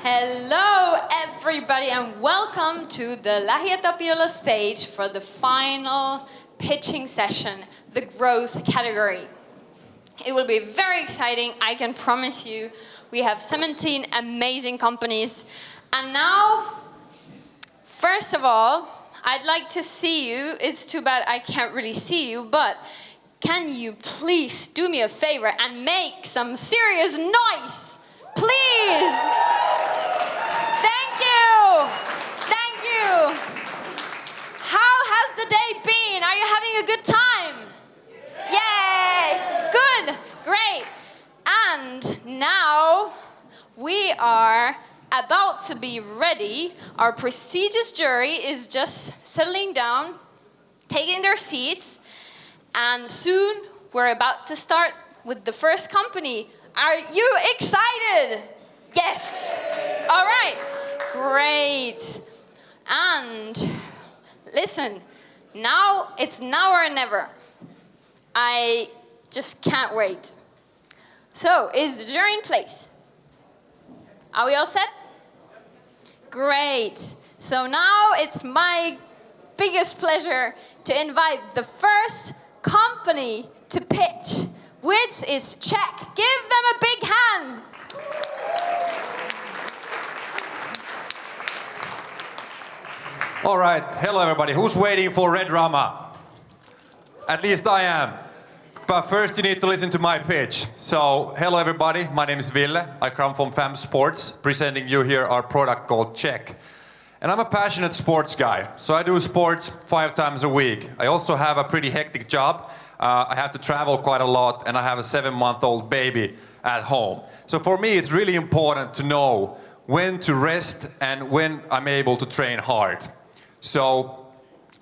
Hello everybody and welcome to the Lahja Tapiola stage for the final pitching session, the growth category. It will be very exciting, I can promise you. We have 17 amazing companies. And now, first of all, I'd like to see you. It's too bad I can't really see you, but can you please do me a favor and make some serious noise? Please! Thank you! Thank you! How has the day been? Are you having a good time? Yay! Good! Great! And now we are about to be ready. Our prestigious jury is just settling down, taking their seats, and soon we're about to start with the first company. Are you excited? Yes! All right, great. And listen, now it's now or never. I just can't wait. So, is the jury in place? Are we all set? Great. So now it's my biggest pleasure to invite the first company to pitch, which is Check. Give them a big hand. All right, hello everybody. Who's waiting for Red Rama? At least I am. But first you need to listen to my pitch. So, hello everybody, my name is Ville. I come from FAM Sports, presenting you here our product called Check. And I'm a passionate sports guy, so I do sports 5 times a week. I also have a pretty hectic job. I have to travel quite a lot, and I have a 7-month-old baby at home. So for me, it's really important to know when to rest and when I'm able to train hard. So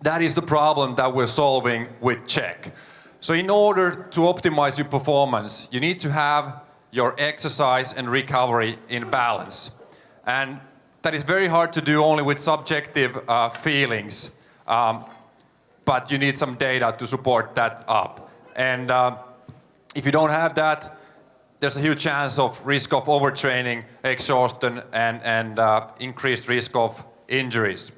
that is the problem that we're solving with Check. So in order to optimize your performance, you need to have your exercise and recovery in balance. And that is very hard to do only with subjective feelings, but you need some data to support that up. And if you don't have that, there's a huge chance of risk of overtraining, exhaustion, and increased risk of injuries.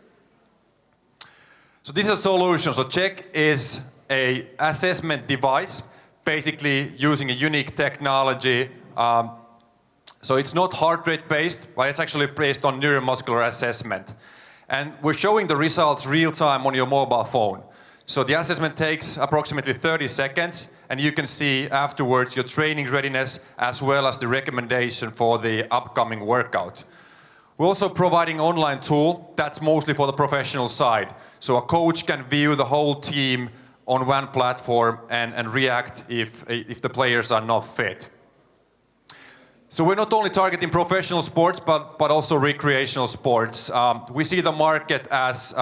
So this is a solution. So Check is an assessment device, basically using a unique technology. So it's not heart rate based, but it's actually based on neuromuscular assessment. And we're showing the results real time on your mobile phone. So the assessment takes approximately 30 seconds, and you can see afterwards your training readiness as well as the recommendation for the upcoming workout. We're also providing an online tool that's mostly for the professional side. So a coach can view the whole team on one platform and react if the players are not fit. So we're not only targeting professional sports, but also recreational sports. We see the market as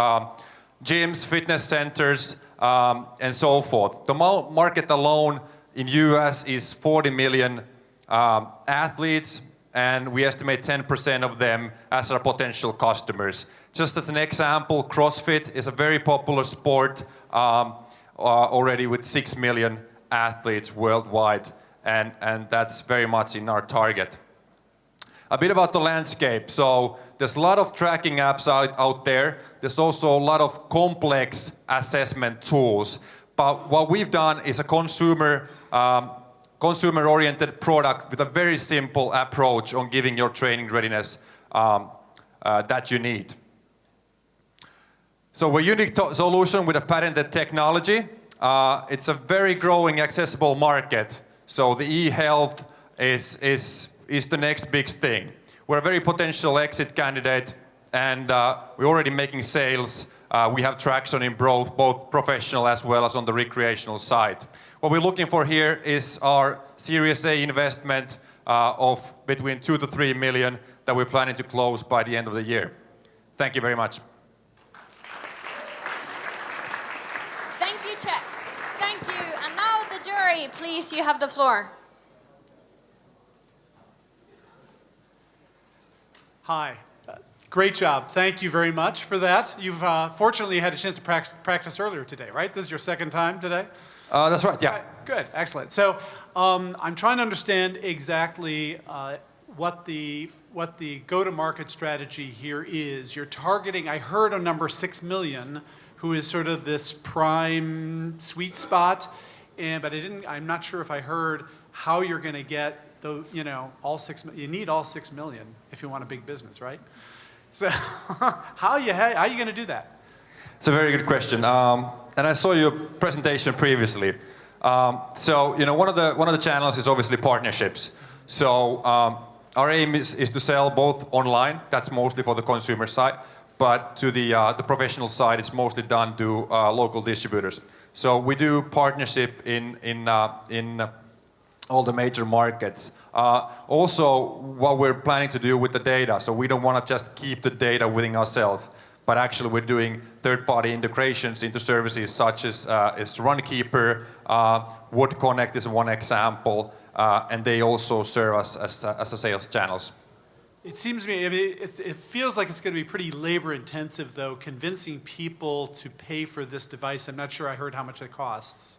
gyms, fitness centers, and so forth. The market alone in US is 40 million athletes, and we estimate 10% of them as our potential customers. Just as an example, CrossFit is a very popular sport already with 6 million athletes worldwide, and that's very much in our target. A bit about the landscape. So there's a lot of tracking apps out there. There's also a lot of complex assessment tools. But what we've done is a consumer-oriented product with a very simple approach on giving your training readiness that you need. So we're a unique solution with a patented technology. It's a very growing, accessible market. So the e-health is the next big thing. We're a very potential exit candidate, and we're already making sales. We have traction in both professional as well as on the recreational side. What we're looking for here is our Series A investment of between 2 to 3 million that we're planning to close by the end of the year. Thank you very much. Thank you, Check. Thank you. And now the jury, please, you have the floor. Hi. Great job. Thank you very much for that. You've fortunately had a chance to practice earlier today, right? This is your second time today? That's right, yeah. Right, good, excellent. So I'm trying to understand exactly what the what the go-to-market strategy here is. You're targeting, I heard a number 6 million, who is sort of this prime sweet spot, but I'm not sure if I heard how you're going to get all 6 million. You need all 6 million if you want a big business, right? So how are you going to do that? It's a very good question. And I saw your presentation previously. So one of the channels is obviously partnerships. So our aim is to sell both online. That's mostly for the consumer side. But to the professional side, it's mostly done to local distributors. So we do partnership in all the major markets. Also, what we're planning to do with the data. So we don't want to just keep the data within ourselves, but actually we're doing third-party integrations into services such as Runkeeper, Wood Connect is one example, and they also serve us as a sales channels. It seems to me, it feels like it's going to be pretty labor-intensive, though, convincing people to pay for this device. I'm not sure I heard how much it costs,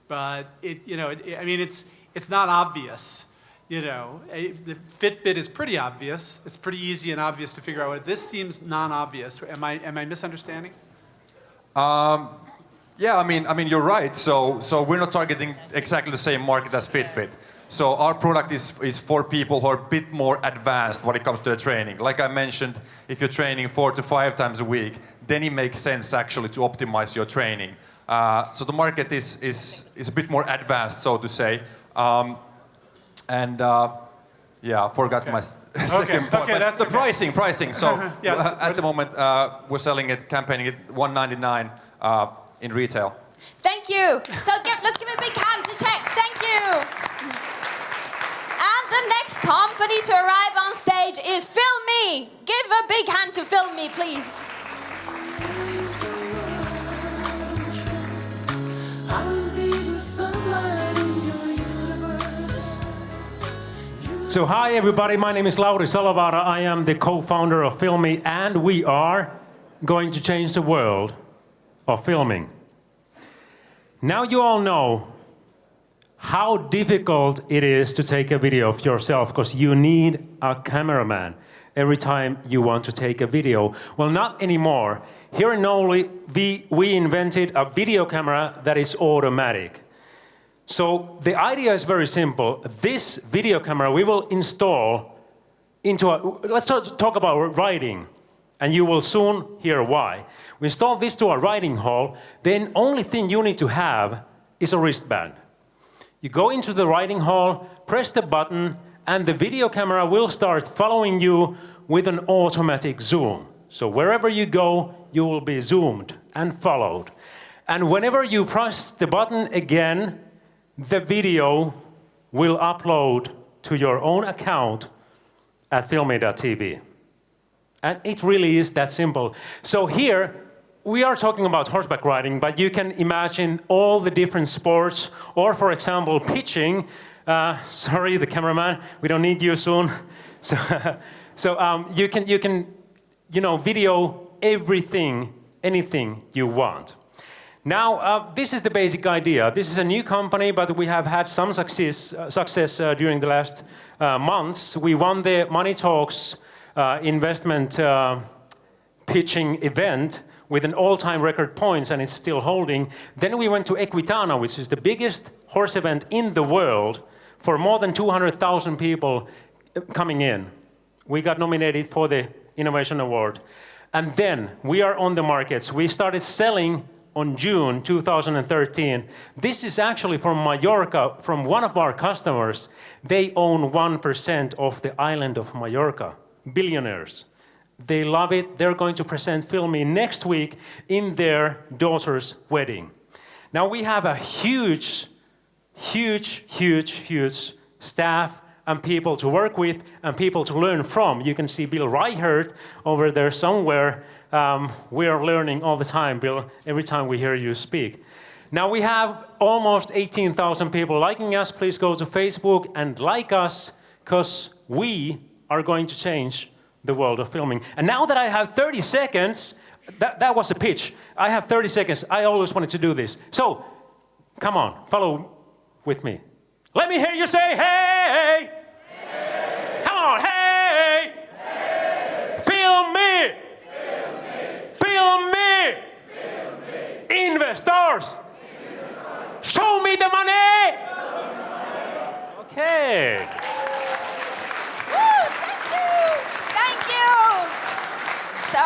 but it's not obvious. The Fitbit is pretty obvious. It's pretty easy and obvious to figure out. This seems non-obvious. Am I misunderstanding? Yeah, I mean you're right. So we're not targeting exactly the same market as Fitbit. So our product is for people who are a bit more advanced when it comes to the training. Like I mentioned, if you're training 4 to 5 times a week, then it makes sense actually to optimize your training. So the market is a bit more advanced, so to say. I forgot my second point. Okay, that's the pricing. So yes. At the moment, we're selling it, campaigning it $199 in retail. Thank you. So let's give a big hand to Check. Thank you. And the next company to arrive on stage is Filmy. Give a big hand to Filmy, please. So hi everybody, my name is Lauri Salovaara. I am the co-founder of Filmy, and we are going to change the world of filming. Now you all know how difficult it is to take a video of yourself, because you need a cameraman every time you want to take a video. Well, not anymore. Here in Oulu, we invented a video camera that is automatic. So the idea is very simple. This video camera we will install into let's talk about riding, and you will soon hear why. We install this to a riding hall, then only thing you need to have is a wristband. You go into the riding hall, press the button, and the video camera will start following you with an automatic zoom. So wherever you go, you will be zoomed and followed. And whenever you press the button again, the video will upload to your own account at filmy.tv. And it really is that simple. So here, we are talking about horseback riding, but you can imagine all the different sports, or for example, pitching. Sorry, the cameraman, we don't need you soon. So you can video everything, anything you want. Now, this is the basic idea. This is a new company, but we have had some success during the last months. We won the Money Talks investment pitching event with an all-time record points, and it's still holding. Then we went to Equitana, which is the biggest horse event in the world, for more than 200,000 people coming in. We got nominated for the Innovation Award. And then we are on the markets. We started selling on June 2013. This is actually from Mallorca, from one of our customers. They own 1% of the island of Mallorca. Billionaires. They love it. They're going to present Filmy next week in their daughter's wedding. Now we have a huge staff and people to work with and people to learn from. You can see Bill Reichert over there somewhere. We are learning all the time, Bill, every time we hear you speak. Now we have almost 18,000 people liking us. Please go to Facebook and like us, because we are going to change the world of filming. And now that I have 30 seconds, that was a pitch. I have 30 seconds. I always wanted to do this. So, come on, follow with me. Let me hear you say, hey! Hey! Come on, hey! everybody. Woo, thank you. So,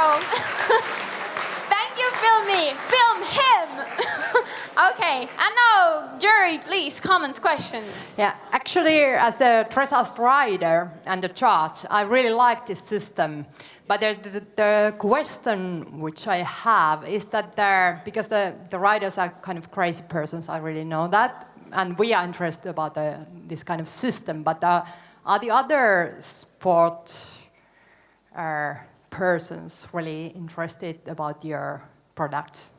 thank you, film him. Okay, and now, jury, please, comments, questions. Yeah, actually, as a dressage rider and a judge, I really like this system. But the question which I have is that because the riders are kind of crazy persons, I really know that, and we are interested about this kind of system. But are the other sport persons really interested about your product?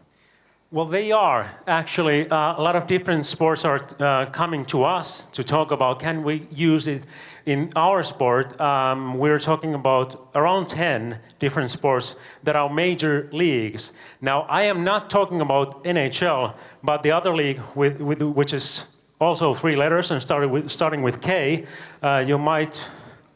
Well, they are actually. A lot of different sports are coming to us to talk about can we use it in our sport. We're talking about around 10 different sports that are major leagues. Now, I am not talking about NHL, but the other league which is also 3 letters and starting with K. You might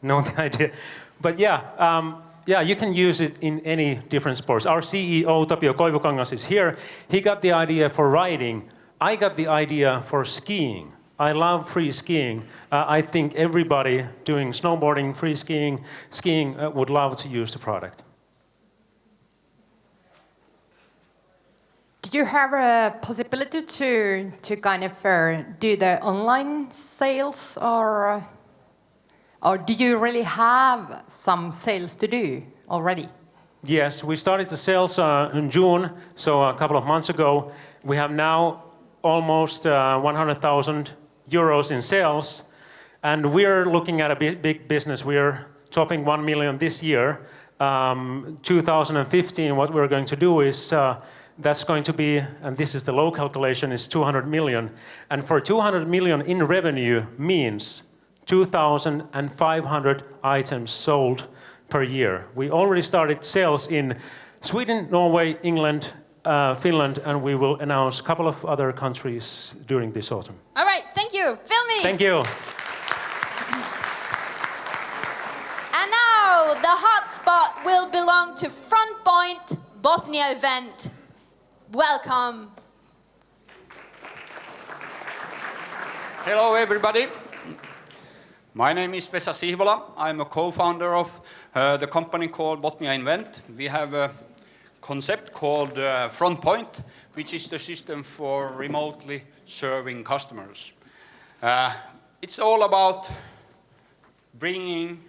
know the idea, but yeah, you can use it in any different sports. Our CEO, Tapio Koivukangas, is here. He got the idea for riding. I got the idea for skiing. I love free skiing. I think everybody doing snowboarding, free skiing, would love to use the product. Do you have a possibility to kind of do the online sales, or do you really have some sales to do already? Yes, we started the sales in June, so a couple of months ago. We have now almost 100,000 euros in sales, and we're looking at a big business. We're topping 1 million this year. 2015, what we're going to do is that's going to be, and this is the low calculation, is 200 million. And for 200 million in revenue means 2,500 items sold per year. We already started sales in Sweden, Norway, England, Finland, and we will announce a couple of other countries during this autumn. All right, thank you. Film me. Thank you. And now the hot spot will belong to Front Point Bosnia event. Welcome. Hello everybody. My name is Vesa Sihvola. I'm a co-founder of the company called Botnia Invent. We have a concept called Front Point, which is the system for remotely serving customers. It's all about bringing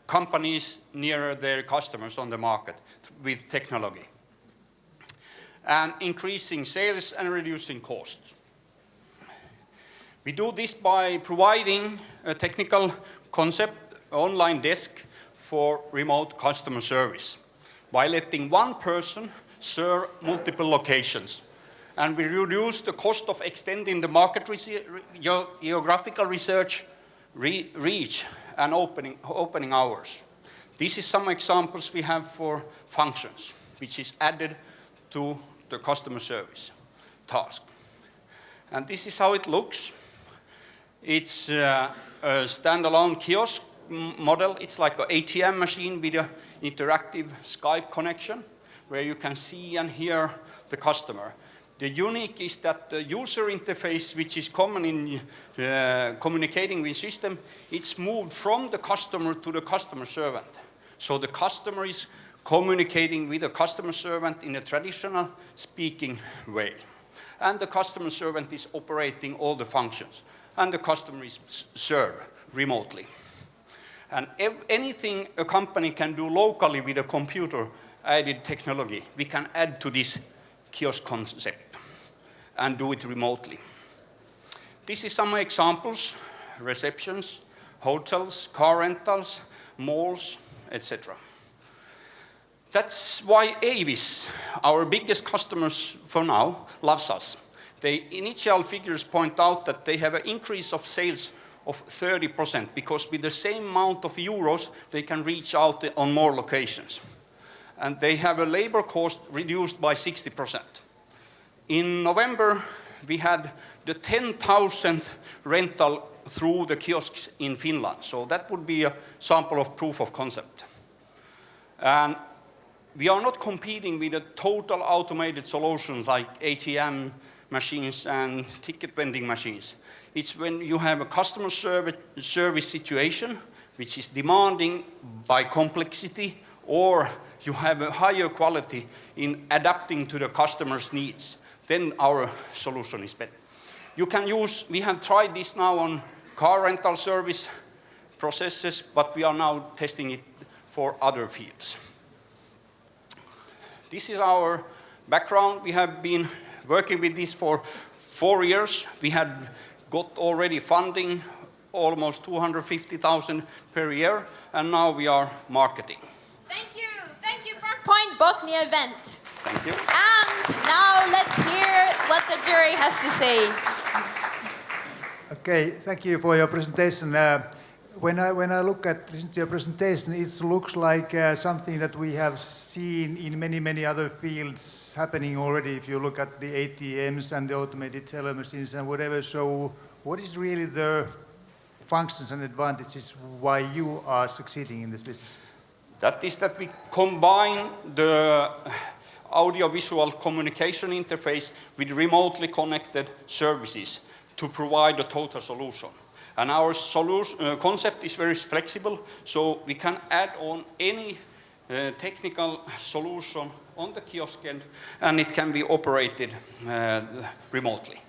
companies nearer their customers on the market with technology, and increasing sales and reducing costs. We do this by providing a technical concept online desk for remote customer service, by letting one person serve multiple locations. And we reduce the cost of extending the market geographical research reach and opening hours. This is some examples we have for functions, which is added to the customer service task. And this is how it looks. It's a standalone kiosk model. It's like an ATM machine with an interactive Skype connection where you can see and hear the customer. The unique is that the user interface, which is common in communicating with system, it's moved from the customer to the customer servant. So the customer is communicating with the customer servant in a traditional speaking way. And the customer servant is operating all the functions. And the customer is served remotely. And anything a company can do locally with a computer-aided technology, we can add to this kiosk concept and do it remotely. This is some examples: receptions, hotels, car rentals, malls, etc. That's why Avis, our biggest customers for now, loves us. The initial figures point out that they have an increase of sales of 30% because with the same amount of euros, they can reach out on more locations. And they have a labor cost reduced by 60%. In November, we had the 10,000th rental through the kiosks in Finland. So that would be a sample of proof of concept. And we are not competing with the total automated solutions like ATM, machines and ticket vending machines. It's when you have a customer service situation which is demanding by complexity, or you have a higher quality in adapting to the customer's needs, then our solution is better. You can use, we have tried this now on car rental service processes, but we are now testing it for other fields. This is our background. We have been working with this for 4 years. We had got already funding, almost 250,000 per year, and now we are marketing. Thank you, Front Point Bosnia event. Thank you. And now let's hear what the jury has to say. Okay, thank you for your presentation. When I listen to your presentation, it looks like something that we have seen in many other fields happening already. If you look at the ATMs and the automated teller machines and whatever, so what is really the functions and advantages why you are succeeding in this business? That is that we combine the audiovisual communication interface with remotely connected services to provide a total solution. And our solution, concept is very flexible, so we can add on any technical solution on the kiosk end, and it can be operated remotely.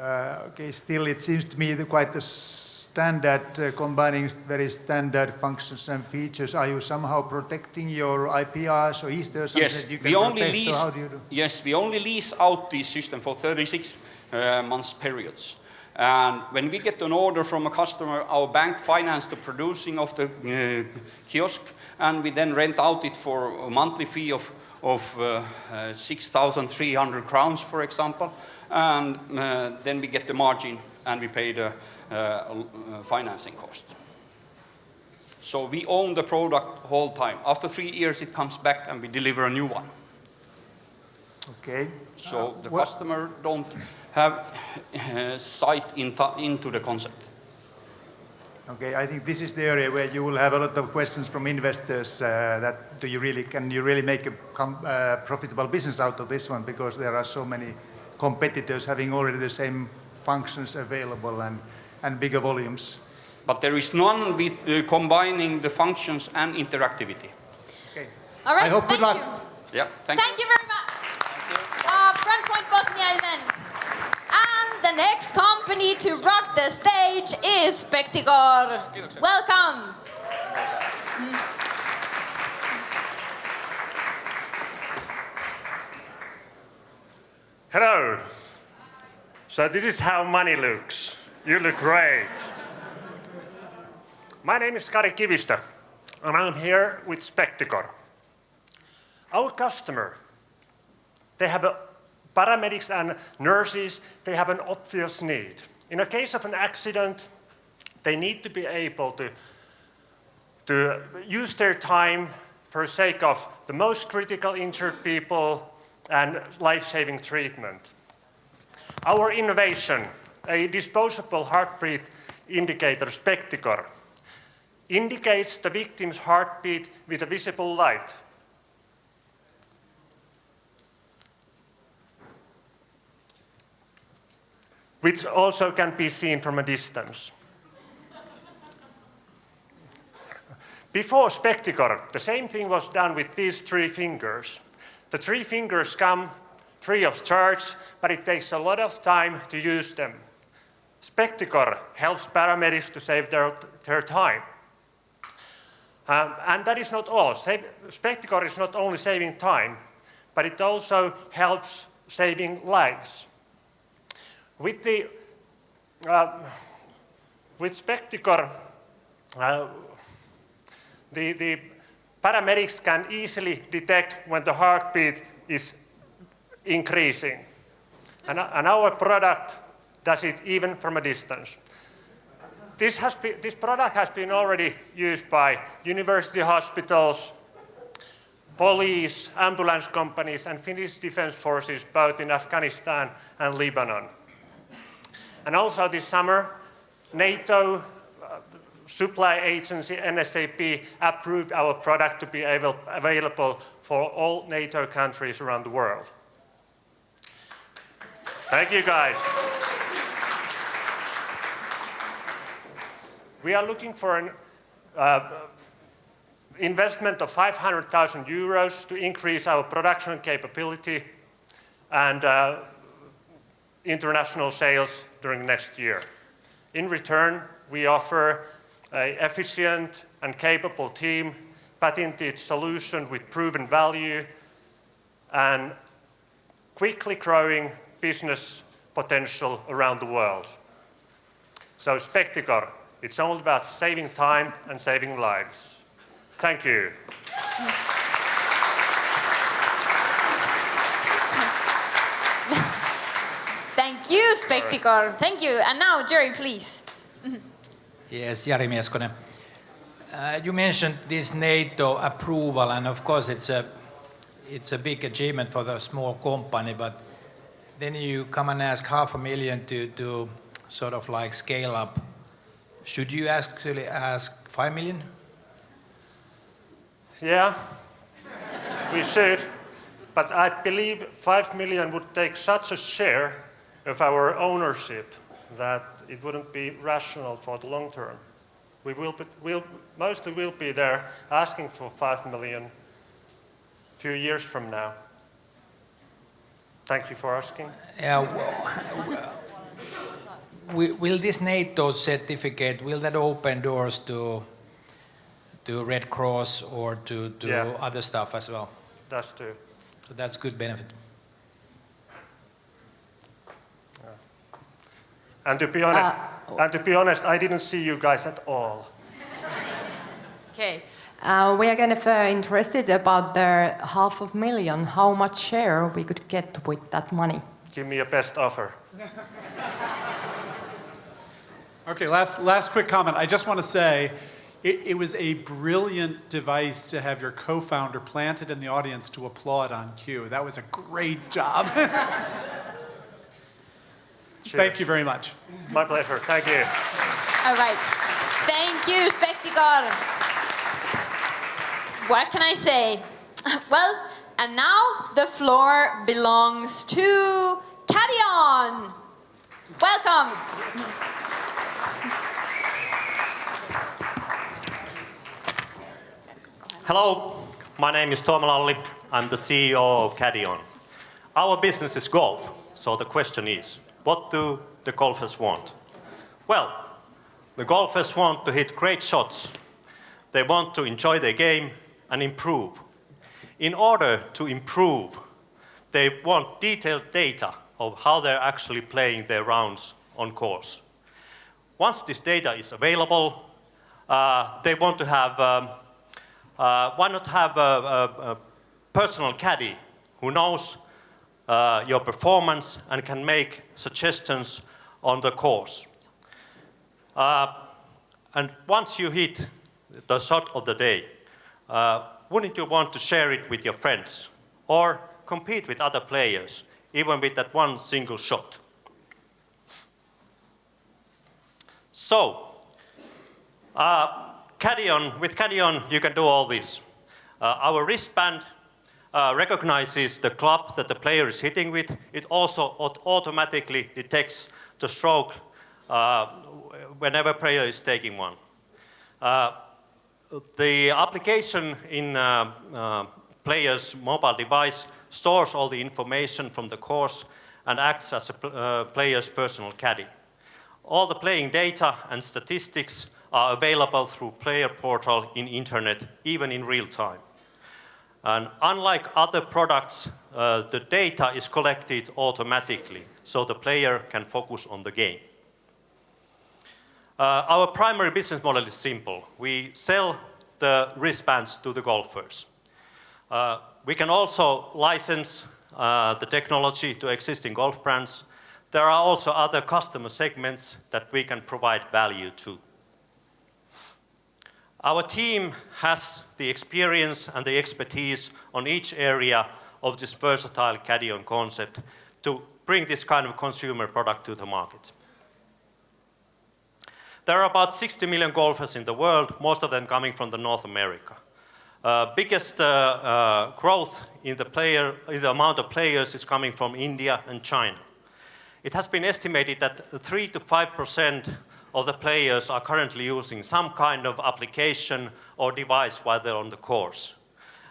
Okay, still it seems to me quite a standard, combining very standard functions and features. Are you somehow protecting your IPRs, or is there something that you can protect, or how do you do? Yes, we only lease out this system for 36 months periods. And when we get an order from a customer, our bank finances the producing of the kiosk, and we then rent out it for a monthly fee of 6,300 crowns, for example, and then we get the margin and we pay the financing cost. So we own the product whole time. After 3 years, it comes back and we deliver a new one. Okay. So the customer don't have sight into the concept. Okay, I think this is the area where you will have a lot of questions from investors. That can you really make a profitable business out of this one, because there are so many competitors having already the same functions available and bigger volumes. But there is none with combining the functions and interactivity. Okay. All right, I hope thank good luck. you. Yeah, thank you. Thank you very much. Front Point Bosnia event. And the next company to rock the stage is Specticor. Welcome. Hello. So this is how money looks. You look great. My name is Kari Kivistö, and I'm here with Specticor. Our customer, they have paramedics and nurses, they have an obvious need. In a case of an accident, they need to be able to use their time for the sake of the most critical injured people and life-saving treatment. Our innovation, a disposable heartbeat indicator, Specticor, indicates the victim's heartbeat with a visible light. Which also can be seen from a distance. Before Specticor, the same thing was done with these 3 fingers. The 3 fingers come free of charge, but it takes a lot of time to use them. Specticor helps paramedics to save their time. And that is not all. Specticor is not only saving time, but it also helps saving lives. With Specticor, the paramedics can easily detect when the heartbeat is increasing. And our product does it even from a distance. This product has been already used by university hospitals, police, ambulance companies, and Finnish defense forces, both in Afghanistan and Lebanon. And also this summer, NATO supply agency NSAP approved our product to be available for all NATO countries around the world. Thank you, guys. We are looking for an investment of 500,000 euros to increase our production capability and international sales during next year. In return, we offer an efficient and capable team, patented solution with proven value, and quickly growing business potential around the world. So Specticor, it's all about saving time and saving lives. Thank you. Thank you, Specticor. Thank you. And now, Jerry, please. Yes, Jari Mieskonen. You mentioned this NATO approval, and of course it's a big achievement for the small company, but then you come and ask 500,000 to sort of like scale up. Should you actually ask 5 million? Yeah, we should. But I believe 5 million would take such a share of our ownership that it wouldn't be rational for the long term. We'll mostly will be there asking for 5 million a few years from now. Thank you for asking. Yeah, will this NATO certificate, will that open doors to Red Cross or to other stuff as well? That's true. So that's good benefit. And to be honest, I didn't see you guys at all. Okay. We are kind of interested about the 500,000. How much share we could get with that money? Give me your best offer. Okay, last quick comment. I just want to say, it was a brilliant device to have your co-founder planted in the audience to applaud on cue. That was a great job. Thank you very much. My pleasure. Thank you. All right. Thank you, Specticor. What can I say? Well, and now the floor belongs to Cadion. Welcome. Hello, my name is Tuomo Lalli. I'm the CEO of Cadion. Our business is golf, so the question is, what do the golfers want? Well, the golfers want to hit great shots. They want to enjoy their game and improve. In order to improve, they want detailed data of how they're actually playing their rounds on course. Once this data is available, they want to have, why not have a personal caddy who knows your performance and can make suggestions on the course. And once you hit the shot of the day, wouldn't you want to share it with your friends or compete with other players, even with that one single shot? So, with Cadion, you can do all this. Our wristband recognizes the club that the player is hitting with. It also automatically detects the stroke whenever player is taking one. The application in player's mobile device stores all the information from the course and acts as a player's personal caddy. All the playing data and statistics are available through player portal in internet, even in real time. And unlike other products, the data is collected automatically, so the player can focus on the game. Our primary business model is simple. We sell the wristbands to the golfers. We can also license the technology to existing golf brands. There are also other customer segments that we can provide value to. Our team has the experience and the expertise on each area of this versatile Cadion concept to bring this kind of consumer product to the market. There are about 60 million golfers in the world, most of them coming from North America. Biggest growth in the amount of players is coming from India and China. It has been estimated that 3 to 5% of the players are currently using some kind of application or device while they're on the course.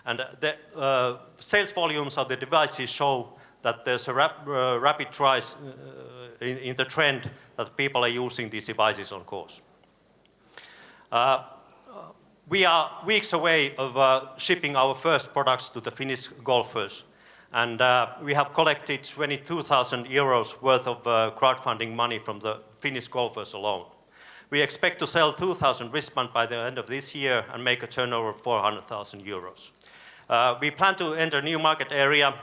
And the sales volumes of the devices show that there's a rapid rise in the trend that people are using these devices on course. We are weeks away of shipping our first products to the Finnish golfers. And we have collected 22,000 euros worth of crowdfunding money from the Finnish golfers alone. We expect to sell 2,000 wristbands by the end of this year and make a turnover of 400,000 euros. We plan to enter a new market area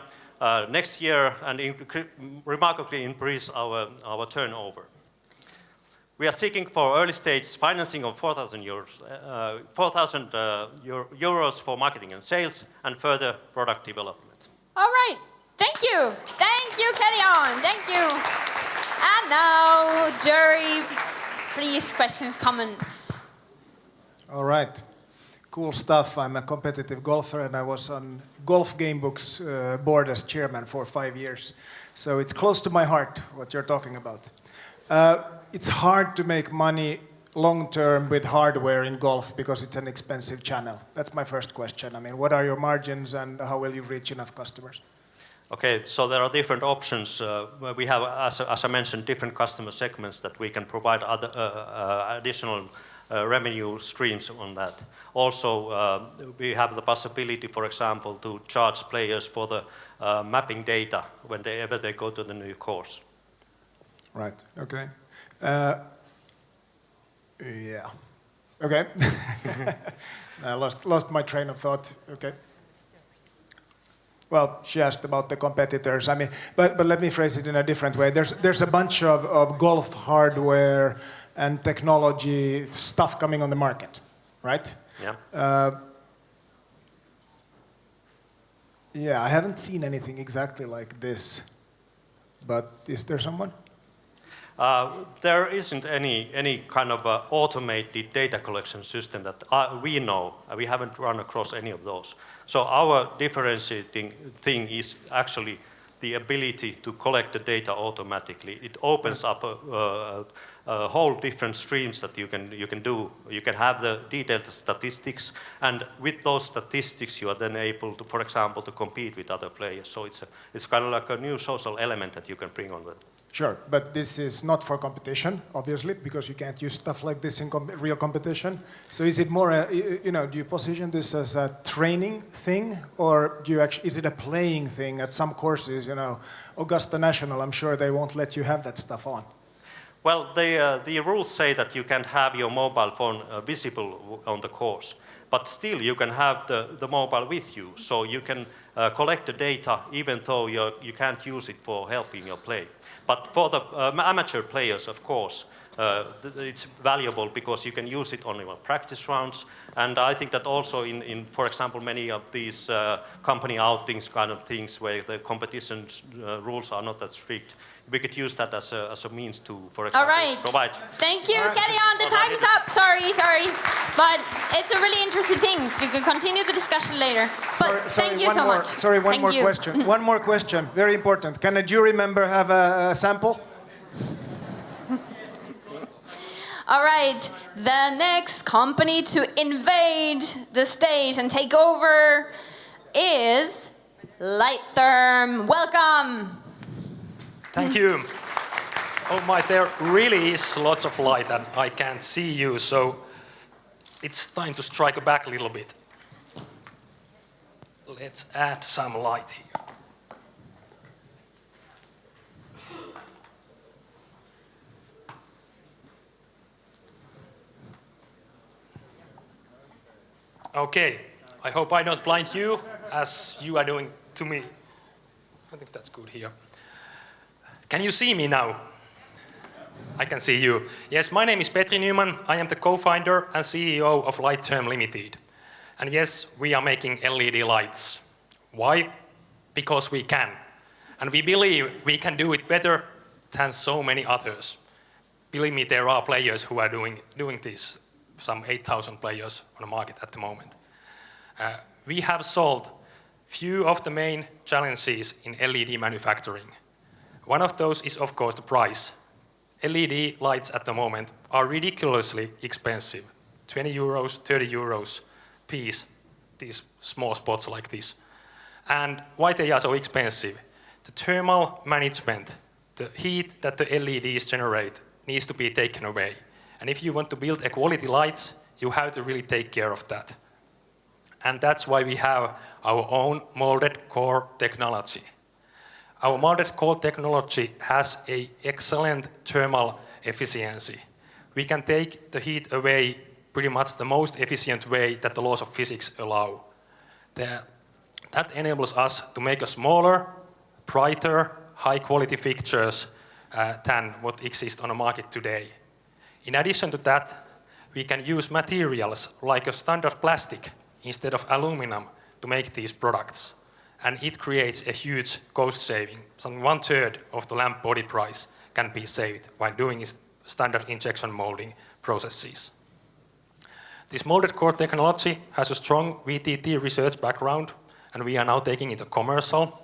next year and remarkably increase our turnover. We are seeking for early stage financing of 4,000 euros for marketing and sales and further product development. All right. Thank you. Thank you, carry on. Thank you. And now, jury, please, questions, comments. All right. Cool stuff. I'm a competitive golfer and I was on Golf Gamebook's board as chairman for 5 years. So it's close to my heart what you're talking about. It's hard to make money long term with hardware in golf because it's an expensive channel. That's my first question. I mean, what are your margins and how will you reach enough customers? Okay, so there are different options. We have, as I mentioned, different customer segments that we can provide other additional revenue streams on that. Also, we have the possibility, for example, to charge players for the mapping data whenever they go to the new course. Right, okay. Yeah. Okay. I lost my train of thought. Okay. Well, she asked about the competitors. I mean, but let me phrase it in a different way. There's a bunch of golf hardware and technology stuff coming on the market, right? Yeah. Yeah, I haven't seen anything exactly like this. But is there someone? There isn't any kind of automated data collection system that we know. We haven't run across any of those. So our differentiating thing is actually the ability to collect the data automatically. It opens up a whole different streams that you can do. You can have the detailed statistics, and with those statistics, you are then able to, for example, to compete with other players. So it's kind of like a new social element that you can bring on with. Sure, but this is not for competition, obviously, because you can't use stuff like this in real competition. So is it more, do you position this as a training thing, or is it a playing thing at some courses? Augusta National, I'm sure they won't let you have that stuff on. Well, the rules say that you can have your mobile phone visible on the course, but still you can have the mobile with you, so you can collect the data even though you can't use it for helping your play. But for the amateur players, of course, it's valuable because you can use it only on practice rounds. And I think that also in for example, many of these company outings kind of things where the competition rules are not that strict, we could use that as a means to, for example, provide. Thank you. Carry on. The time is up. Sorry. But it's a really interesting thing. You can continue the discussion later. But thank you so much. Sorry, one more question. One more question. Very important. Can a jury member have a sample? All right. The next company to invade the stage and take over is Lightherm. Welcome. Thank you. Oh my, there really is lots of light and I can't see you, so it's time to strike back a little bit. Let's add some light here. Okay, I hope I don't blind you as you are doing to me. I think that's good here. Can you see me now? I can see you. Yes, my name is Petri Nyman. I am the co-founder and CEO of Lightherm Limited. And yes, we are making LED lights. Why? Because we can. And we believe we can do it better than so many others. Believe me, there are players who are doing this. Some 8,000 players on the market at the moment. We have solved few of the main challenges in LED manufacturing. One of those is, of course, the price. LED lights at the moment are ridiculously expensive. 20 euros, 30 euros piece, these small spots like this. And why they are so expensive? The thermal management, the heat that the LEDs generate, needs to be taken away. And if you want to build a quality lights, you have to really take care of that. And that's why we have our own molded core technology. Our molded core technology has an excellent thermal efficiency. We can take the heat away pretty much the most efficient way that the laws of physics allow. That enables us to make a smaller, brighter, high-quality fixtures than what exists on the market today. In addition to that, we can use materials like a standard plastic instead of aluminum to make these products. And it creates a huge cost saving. Some 1/3 of the lamp body price can be saved while doing standard injection molding processes. This molded core technology has a strong VTT research background, and we are now taking it to commercial.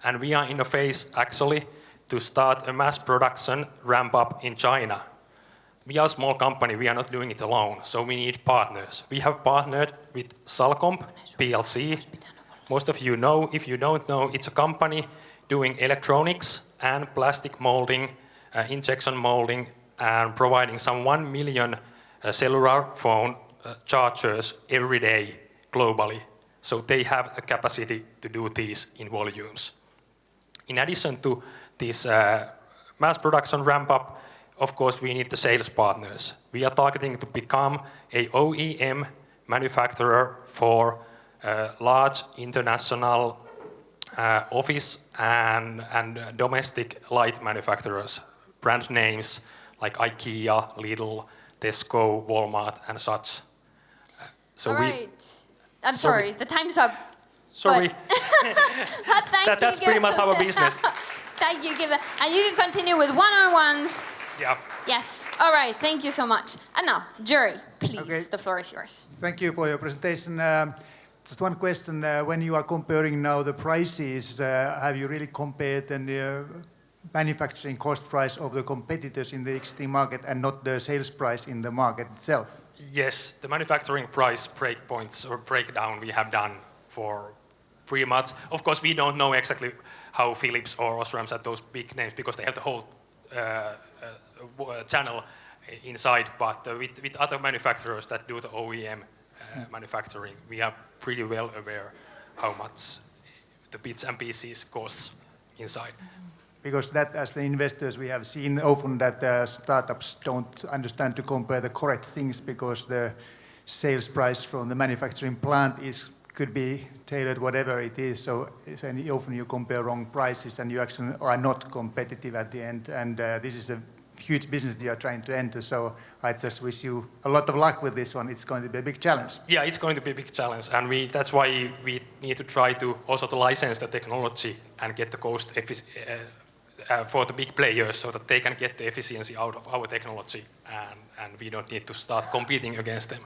And we are in a phase, actually, to start a mass production ramp up in China. We are a small company, we are not doing it alone, so we need partners. We have partnered with Salcomp PLC. Most of you know. If you don't know, it's a company doing electronics and plastic molding, injection molding, and providing some 1 million cellular phone chargers every day globally. So they have the capacity to do these in volumes. In addition to this mass production ramp up, of course, we need the sales partners. We are targeting to become a OEM manufacturer for large international office and domestic light manufacturers, brand names like IKEA, Lidl, Tesco, Walmart, and such. All right. I'm sorry, the time's up. Sorry. But that's pretty much our business. Thank you, Given. And you can continue with one-on-ones. Yeah. Yes. All right. Thank you so much. And now, jury, please. Okay. The floor is yours. Thank you for your presentation. Just one question. When you are comparing now the prices, have you really compared the manufacturing cost price of the competitors in the existing market and not the sales price in the market itself? Yes, the manufacturing price breakpoints or breakdown we have done for pretty much. Of course, we don't know exactly how Philips or Osram at those big names because they have the whole channel inside. But with other manufacturers that do the OEM manufacturing, we are pretty well aware how much the bits and pieces costs inside. Because that, as the investors, we have seen often that startups don't understand to compare the correct things because the sales price from the manufacturing plant could be tailored whatever it is. So often you compare wrong prices and you actually are not competitive at the end. And this is a huge business you are trying to enter. So I just wish you a lot of luck with this one. It's going to be a big challenge. Yeah, it's going to be a big challenge. And that's why we need to try to also to license the technology and get the cost for the big players so that they can get the efficiency out of our technology and we don't need to start competing against them.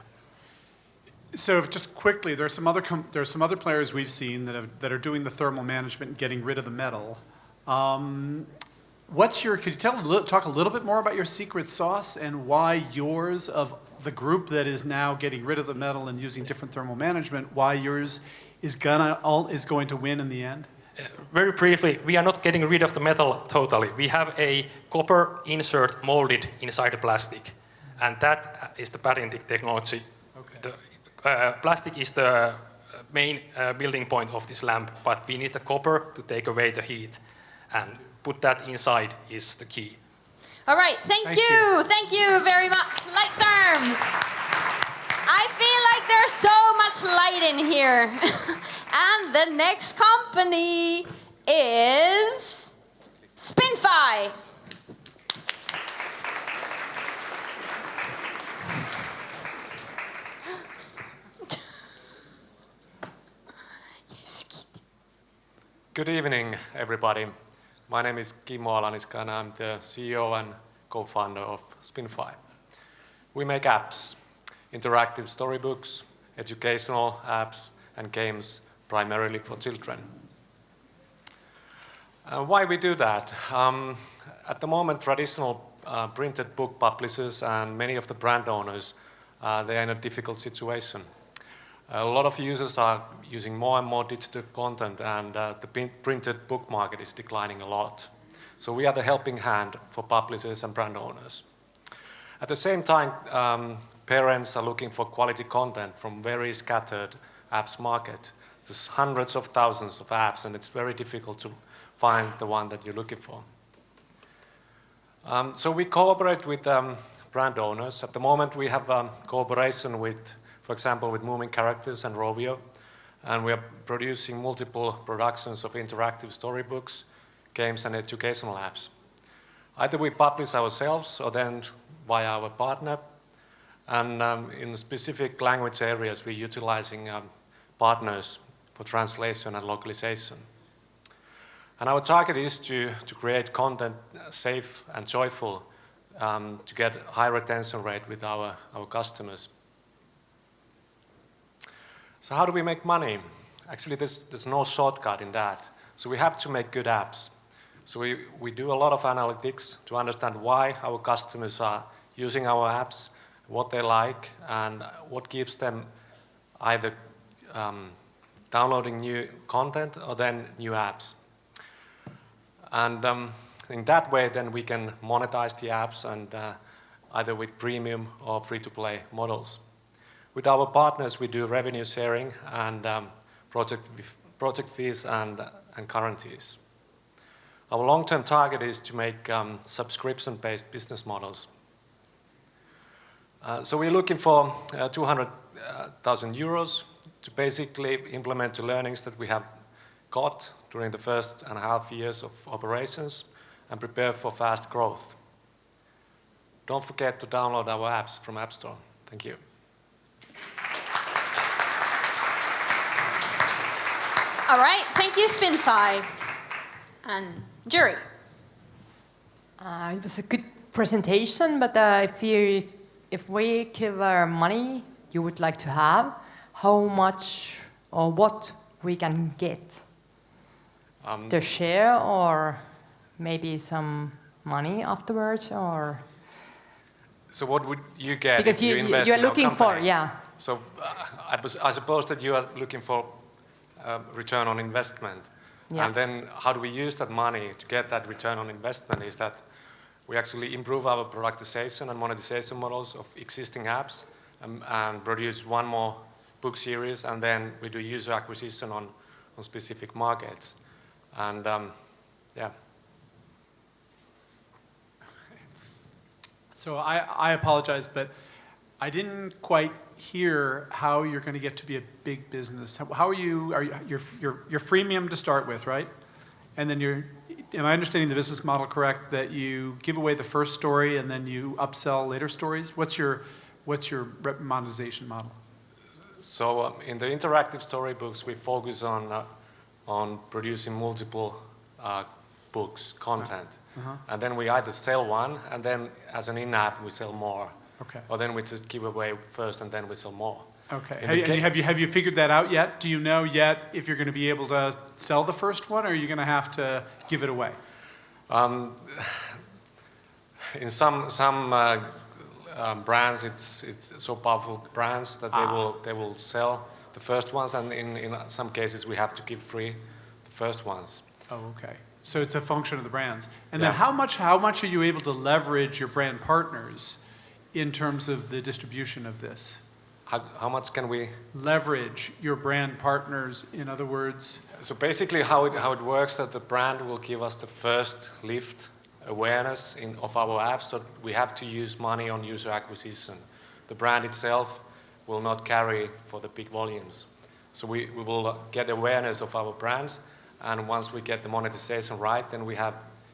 So just quickly, there are some other players we've seen that are doing the thermal management and getting rid of the metal. Could you talk a little bit more about your secret sauce and why yours of the group that is now getting rid of the metal and using different thermal management, why yours is going to win in the end? Very briefly, we are not getting rid of the metal totally. We have a copper insert molded inside the plastic, and that is the patented technology. Okay. The plastic is the main building point of this lamp, but we need the copper to take away the heat, and put that inside is the key. All right, thank you. Thank you very much, Lighttherm. I feel like there's so much light in here. And the next company is Spinfy. Good evening, everybody. My name is Kimmo Alaniska and I'm the CEO and co-founder of Spinfy. We make apps, interactive storybooks, educational apps, and games primarily for children. Why we do that? At the moment, traditional printed book publishers and many of the brand owners, they are in a difficult situation. A lot of users are using more and more digital content, and the printed book market is declining a lot. So we are the helping hand for publishers and brand owners. At the same time, parents are looking for quality content from very scattered apps market. There's hundreds of thousands of apps, and it's very difficult to find the one that you're looking for. So we cooperate with brand owners. At the moment, we have cooperation with, for example, with Moving Characters and Rovio, and we are producing multiple productions of interactive storybooks, games, and educational apps. Either we publish ourselves or then via our partner, and in specific language areas, we're utilizing partners for translation and localization. And our target is to create content safe and joyful to get high retention rate with our customers. So how do we make money? Actually, there's no shortcut in that. So we have to make good apps. So we do a lot of analytics to understand why our customers are using our apps, what they like, and what keeps them either downloading new content or then new apps. And in that way, then we can monetize the apps and either with premium or free-to-play models. With our partners, we do revenue sharing and project fees and guarantees. Our long-term target is to make subscription-based business models. So we're looking for 200,000 euros to basically implement the learnings that we have got during the 1.5 years of operations and prepare for fast growth. Don't forget to download our apps from App Store. Thank you. All right, thank you, Spin5. And Jury. It was a good presentation, but if we give money you would like to have, how much or what we can get? The share or maybe some money afterwards, or? So what would you get because if you invest you're in our looking company? for, yeah. So I suppose that you are looking for return on investment. Yeah. And then how do we use that money to get that return on investment is that we actually improve our productization and monetization models of existing apps and produce one more book series, and then we do user acquisition on specific markets. And yeah. So I apologize, but I didn't quite hear how you're going to get to be a big business. How are you're freemium to start with, right? And then am I understanding the business model correct, that you give away the first story and then you upsell later stories? What's your monetization model? So in the interactive storybooks, we focus on producing multiple books, content. And then we either sell one, and then as an in-app, we sell more. Okay. Or then we just give away first, and then we sell more. Okay. Have you figured that out yet? Do you know yet if you're going to be able to sell the first one, or are you going to have to give it away? In some brands, it's so powerful brands that they will sell the first ones, and in some cases we have to give free the first ones. Oh, okay. So it's a function of the brands. And then how much are you able to leverage your brand partners in terms of the distribution of this? How much can we leverage your brand partners? In other words, so basically how it works, that the brand will give us the first lift awareness of our apps, so we have to use money on user acquisition. The brand itself will not carry for the big volumes. So we will get awareness of our brands, and once we get the monetization right, then we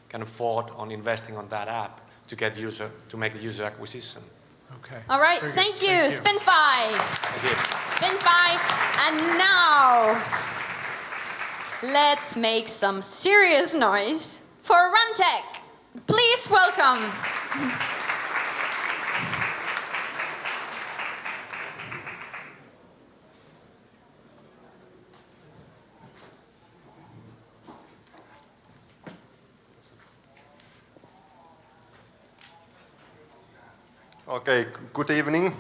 can afford on investing on that app to make the user acquisition. Okay. All right, thank you, Spin5. Thank you. Spin5. And now, let's make some serious noise for Runtech. Please welcome. Okay, good evening.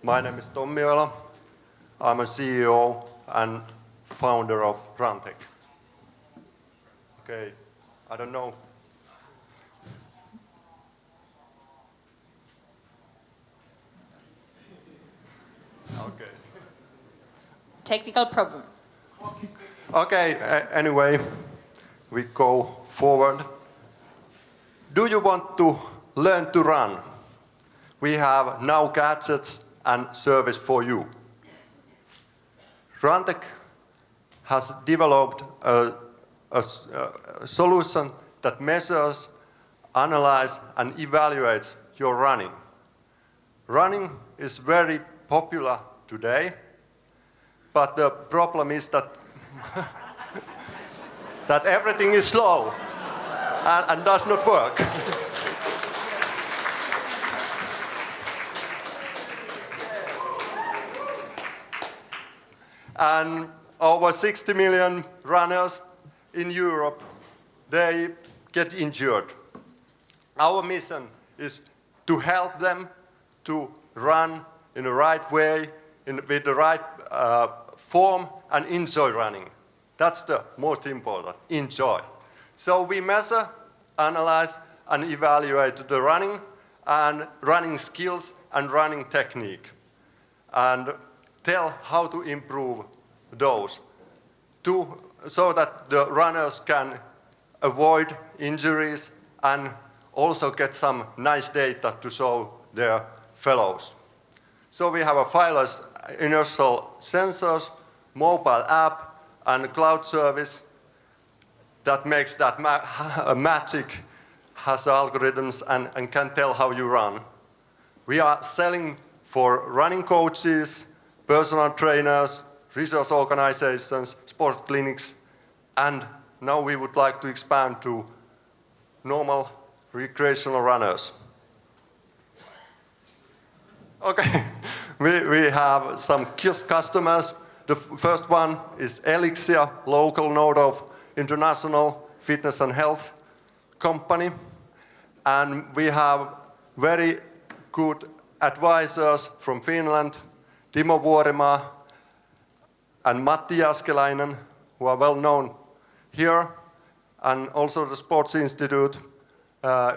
My name is Tommi Oela. I'm a CEO and founder of Rantec. Okay, I don't know. Okay. Technical problem. Okay, anyway, we go forward. Do you want to learn to run? We have now gadgets and service for you. Rantec has developed a solution that measures, analyzes, and evaluates your running. Running is very popular today, but the problem is that that everything is slow and does not work. And over 60 million runners in Europe, they get injured. Our mission is to help them to run in the right way, with the right form, and enjoy running. That's the most important, enjoy. So we measure, analyze, and evaluate the running and running skills and running technique, and tell how to improve those so that the runners can avoid injuries and also get some nice data to show their fellows. So we have a wireless inertial sensors, mobile app, and cloud service that makes that magic, has algorithms and can tell how you run. We are selling for running coaches, personal trainers, resource organizations, sport clinics, and now we would like to expand to normal recreational runners. Okay, we have some customers. The first one is Elixia, local node of international fitness and health company. And we have very good advisors from Finland, Timo Vuorimaa and Matti Jaskelainen, who are well known here. And also the Sports Institute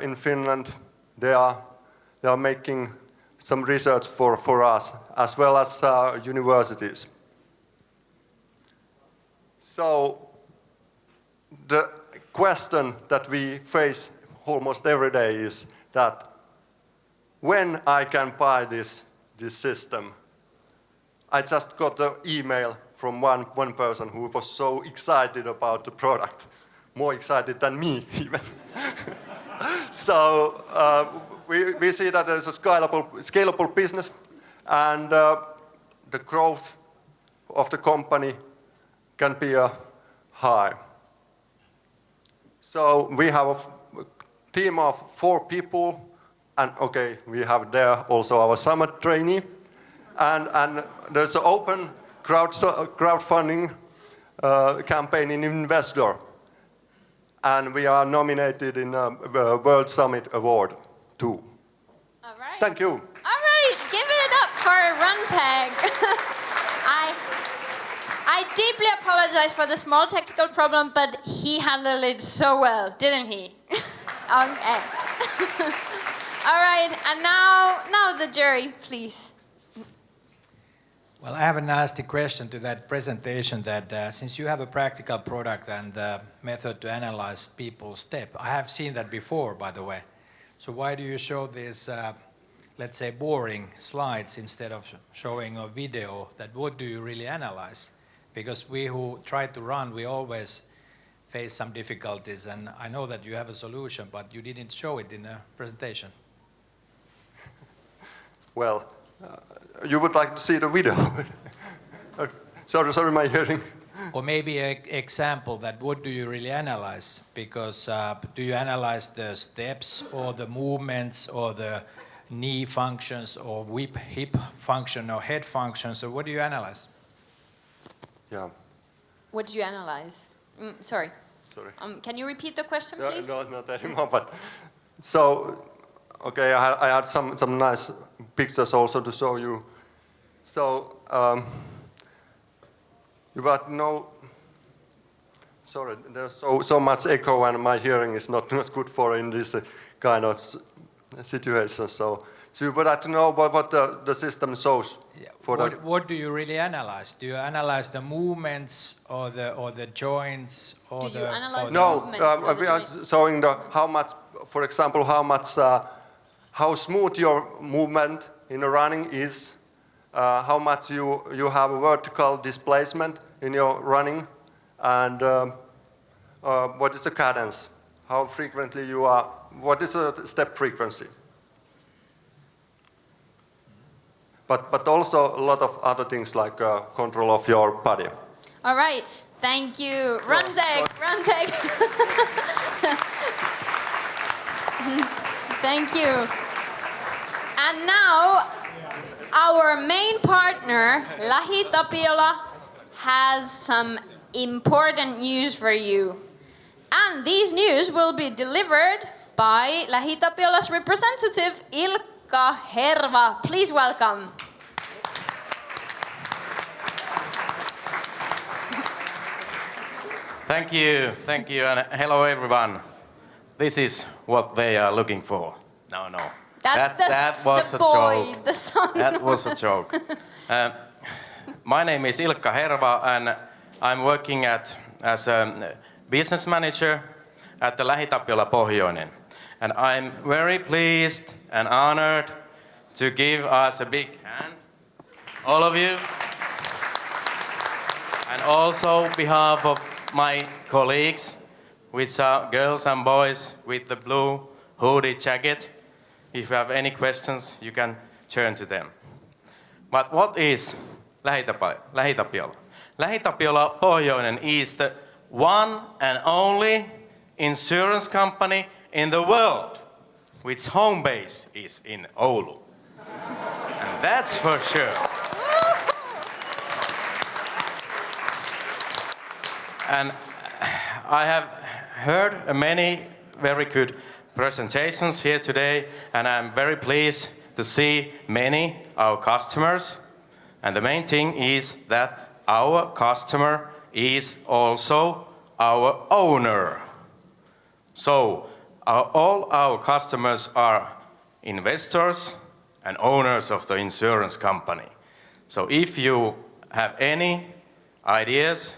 in Finland, they are making some research for us, as well as universities. So the question that we face almost every day is that when I can buy this system. I just got an email from one person who was so excited about the product, more excited than me even. So we see that there's a scalable business, and the growth of the company can be high. So we have a team of 4 people, and okay, we have there also our summer trainee, and there's an open crowdfunding campaign in Investor, and we are nominated in a World Summit Award too. All right. Thank you. All right, give it up for Rantec. I deeply apologize for the small technical problem, but he handled it so well, didn't he? Okay. All right, and now the jury, please. Well, I have a nasty question to that presentation that since you have a practical product and method to analyze people's step, I have seen that before, by the way. So why do you show these, let's say, boring slides instead of showing a video that what do you really analyze? Because we who try to run, we always face some difficulties, and I know that you have a solution, but you didn't show it in the presentation. Well, you would like to see the video. Sorry, my hearing. Or maybe an example that what do you really analyze? Because do you analyze the steps or the movements or the knee functions or hip function or head functions, or what do you analyze? Yeah. What do you analyze? Sorry. Sorry. Can you repeat the question, please? No, not anymore. But so Okay, I had some nice pictures also to show you. So, you got no. Sorry, there's so much echo, and my hearing is not good for in this kind of situation. So you would like to know what the system shows. For What do you really analyze? Do you analyze the movements or the joints or Do you analyze the No, movements of the we are joints? showing how much, for example, how smooth your movement in running is, how much you have a vertical displacement in your running, and what is the cadence, how frequently you are, what is the step frequency. But also a lot of other things like control of your body. All right, thank you. Rantek. Thank you. And now, our main partner, Lahi Tapiola, has some important news for you. And these news will be delivered by Lahi Tapiola's representative, Ilkka Herva. Please welcome. Thank you, and hello everyone. This is what they are looking for. No. That was the a boy, joke. the son. That was a joke. My name is Ilkka Herva, and I'm working as a business manager at the LähiTapiola Pohjoinen. And I'm very pleased and honored to give us a big hand, all of you. And also on behalf of my colleagues, which are girls and boys with the blue hoodie jacket. If you have any questions, you can turn to them. But what is LähiTapiola? LähiTapiola Pohjoinen is the one and only insurance company in the world which home base is in Oulu. And that's for sure. And I have heard many very good presentations here today, and I'm very pleased to see many our customers. And the main thing is that our customer is also our owner. So all our customers are investors and owners of the insurance company. So if you have any ideas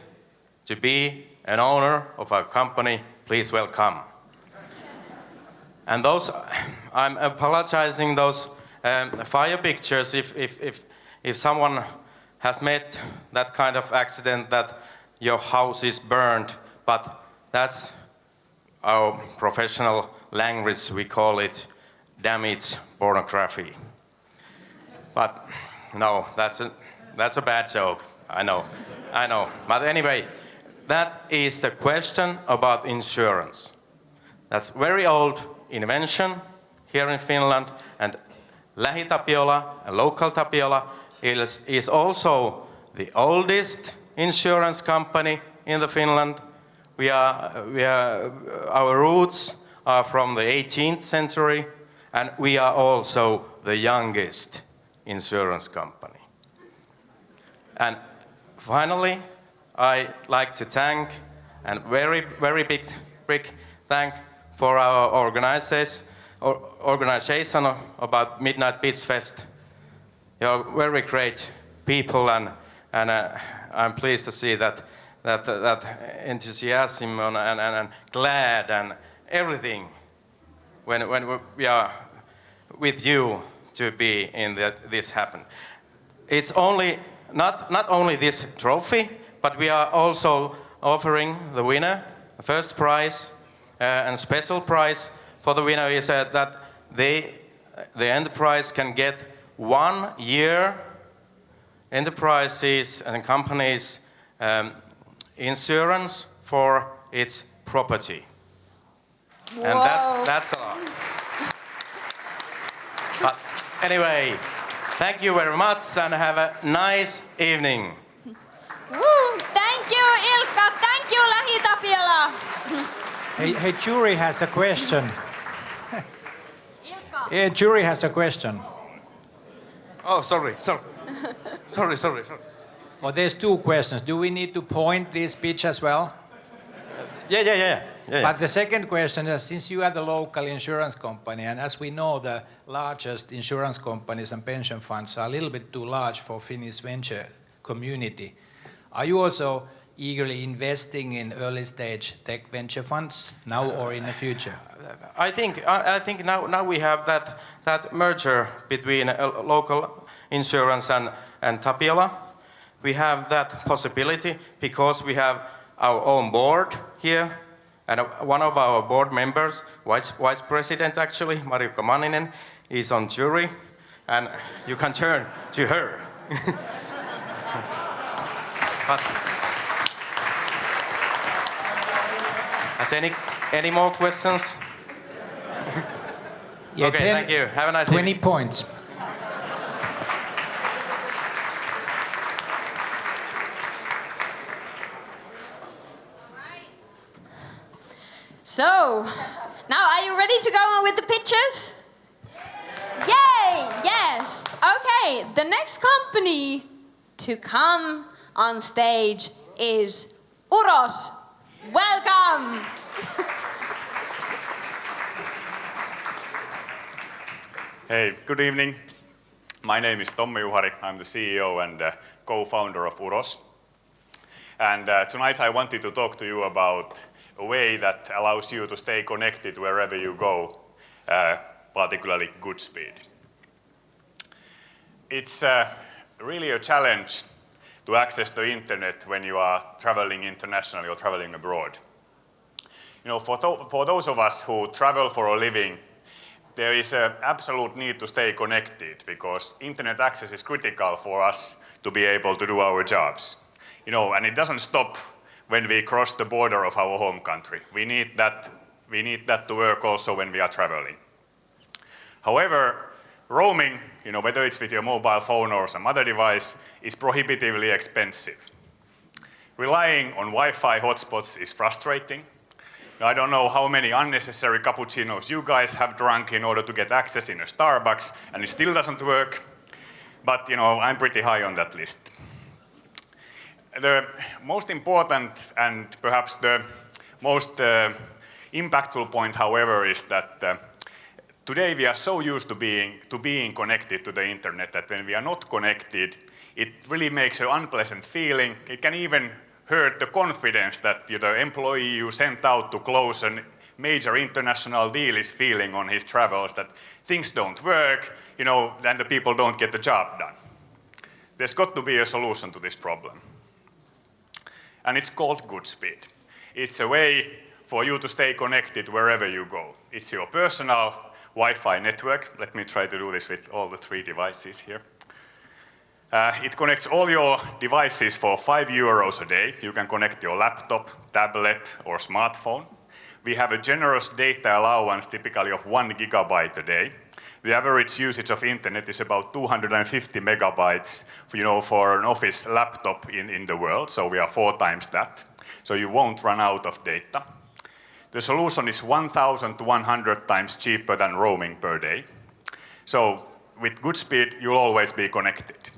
to be an owner of our company, please welcome. And those, I'm apologizing those fire pictures if someone has met that kind of accident that your house is burned, but that's our professional language, we call it damage pornography. But no, that's a bad joke, I know. But anyway, that is the question about insurance. That's very old invention here in Finland, and LähiTapiola, a local Tapiola, is also the oldest insurance company in the Finland. Our roots are from the 18th century, and we are also the youngest insurance company. And finally, I like to thank, and very big thank for our organization about Midnight Beach Fest. You're very great people, and I'm pleased to see that enthusiasm and glad and everything when we are with you to be in this happen. It's not only this trophy, but we are also offering the winner the first prize and special prize for the winner is that the enterprise can get 1 year enterprises and companies insurance for its property. Whoa. And that's a lot. But anyway, thank you very much and have a nice evening. Woo. Thank you, Ilkka. Thank you, LähiTapiola. Hey, jury has a question. Ilkka, Jury has a question. Oh, sorry. Well, there's two questions. Do we need to point this pitch as well? Yeah. But the second question is, since you are the local insurance company, and as we know, the largest insurance companies and pension funds are a little bit too large for Finnish venture community, are you also eagerly investing in early stage tech venture funds now or in the future? I think now we have that merger between local insurance and Tapiola. We have that possibility because we have our own board here, and one of our board members, vice president actually, Marjukka Manninen, is on jury, and you can turn to her. But has any more questions? Yeah, okay, thank you. Have a nice 20 evening. points. So, now are you ready to go on with the pitches? Yay! Yes! Okay, the next company to come on stage is Uros. Welcome! Hey, good evening. My name is Tommi Juhari. I'm the CEO and co-founder of Uros. And tonight I wanted to talk to you about a way that allows you to stay connected wherever you go, particularly Goodspeed. It's really a challenge to access the internet when you are traveling internationally or traveling abroad. You know, for those of us who travel for a living, there is an absolute need to stay connected because internet access is critical for us to be able to do our jobs. You know, and it doesn't stop when we cross the border of our home country. We need that to work also when we are traveling. However, roaming, you know, whether it's with your mobile phone or some other device, is prohibitively expensive. Relying on Wi-Fi hotspots is frustrating. I don't know how many unnecessary cappuccinos you guys have drunk in order to get access in a Starbucks, and it still doesn't work. But, you know, I'm pretty high on that list. The most important and perhaps the most impactful point, however, is that today we are so used to being connected to the internet that when we are not connected, it really makes an unpleasant feeling. It can even hurt the confidence that the employee you sent out to close a major international deal is feeling on his travels, that things don't work, you know, and the people don't get the job done. There's got to be a solution to this problem. And it's called Goodspeed. It's a way for you to stay connected wherever you go. It's your personal Wi-Fi network. Let me try to do this with all the 3 devices here. It connects all your devices for €5 a day. You can connect your laptop, tablet, or smartphone. We have a generous data allowance, typically of 1 gigabyte a day. The average usage of internet is about 250 megabytes, for an office laptop in the world. So we are 4 times that. So you won't run out of data. The solution is 1,000 to 100 times cheaper than roaming per day. So with Goodspeed, you'll always be connected.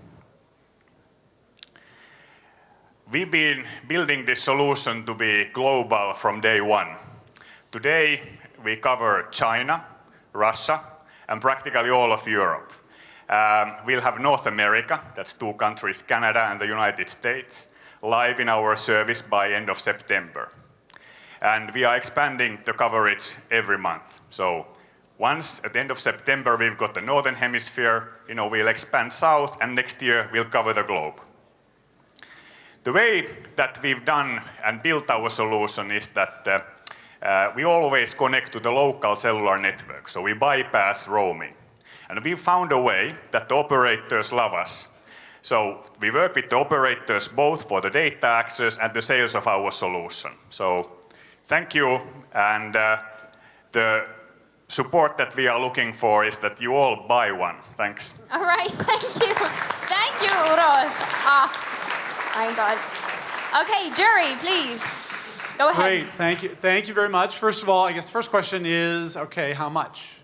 We've been building this solution to be global from day one. Today, we cover China, Russia, and practically all of Europe. We'll have North America, that's 2 countries, Canada and the United States, live in our service by end of September. And we are expanding the coverage every month. So once at the end of September we've got the Northern Hemisphere, we'll expand south, and next year we'll cover the globe. The way that we've done and built our solution is that we always connect to the local cellular network, so we bypass roaming. And we found a way that the operators love us. So we work with the operators both for the data access and the sales of our solution. So thank you, and the support that we are looking for is that you all buy one. Thanks. All right, thank you. Thank you, Uros. My God. Okay, jury, please. Go ahead. Great, thank you. Thank you very much. First of all, I guess the first question is, okay, how much?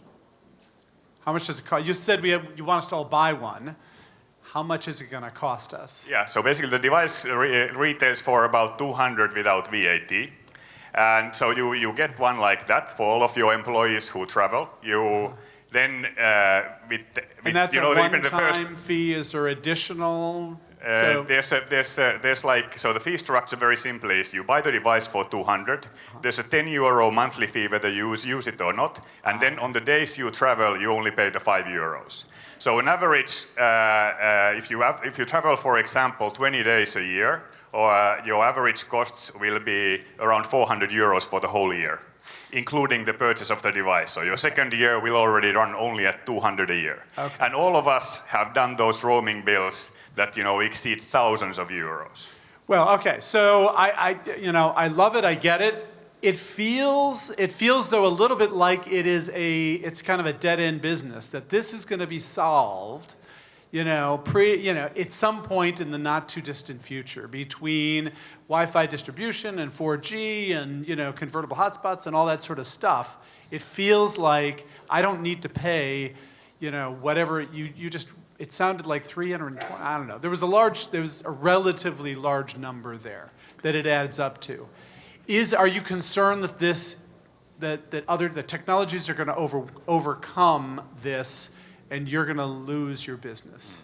How much does it cost? You said you want us to all buy one. How much is it going to cost us? Yeah, so basically the device retails for about 200 without VAT. And so you get one like that for all of your employees who travel. You then and that's a one-time fee. Is there additional? There's like, so the fee structure very simply is you buy the device for 200. There's a 10 euro monthly fee whether you use it or not. And then on the days you travel, you only pay the 5 euros. So on average, if you travel, for example, 20 days a year, or your average costs will be around 400 euros for the whole year, including the purchase of the device. So your second year will already run only at 200 a year. Okay. And all of us have done those roaming bills that exceed thousands of euros. Well, okay. So I love it. I get it. It feels though a little bit like it's kind of a dead end business, that this is going to be solved, at some point in the not too distant future between Wi-Fi distribution and 4G and convertible hotspots and all that sort of stuff. It feels like I don't need to pay, whatever you just. It sounded like 320. I don't know. There was a relatively large number there that it adds up to. Are you concerned that the technologies are going to overcome this, and you're going to lose your business?